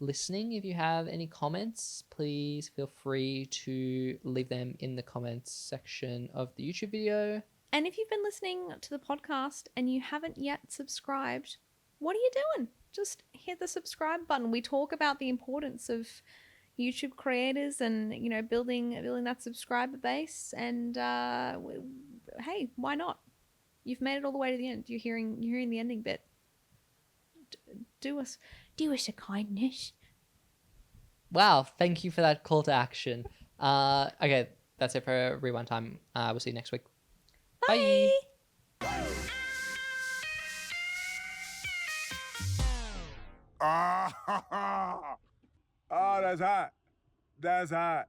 listening. If you have any comments, please feel free to leave them in the comments section of the YouTube video. And if you've been listening to the podcast and you haven't yet subscribed, what are you doing? Just hit the subscribe button. We talk about the importance of YouTube creators and, you know, building that subscriber base. And hey, why not? You've made it all the way to the end. You're hearing the ending bit. Do us a kindness. Wow, thank you for that call to action. Okay, that's it for Rewind Time. We'll see you next week. Bye. Ah, oh, that's hot. That's hot.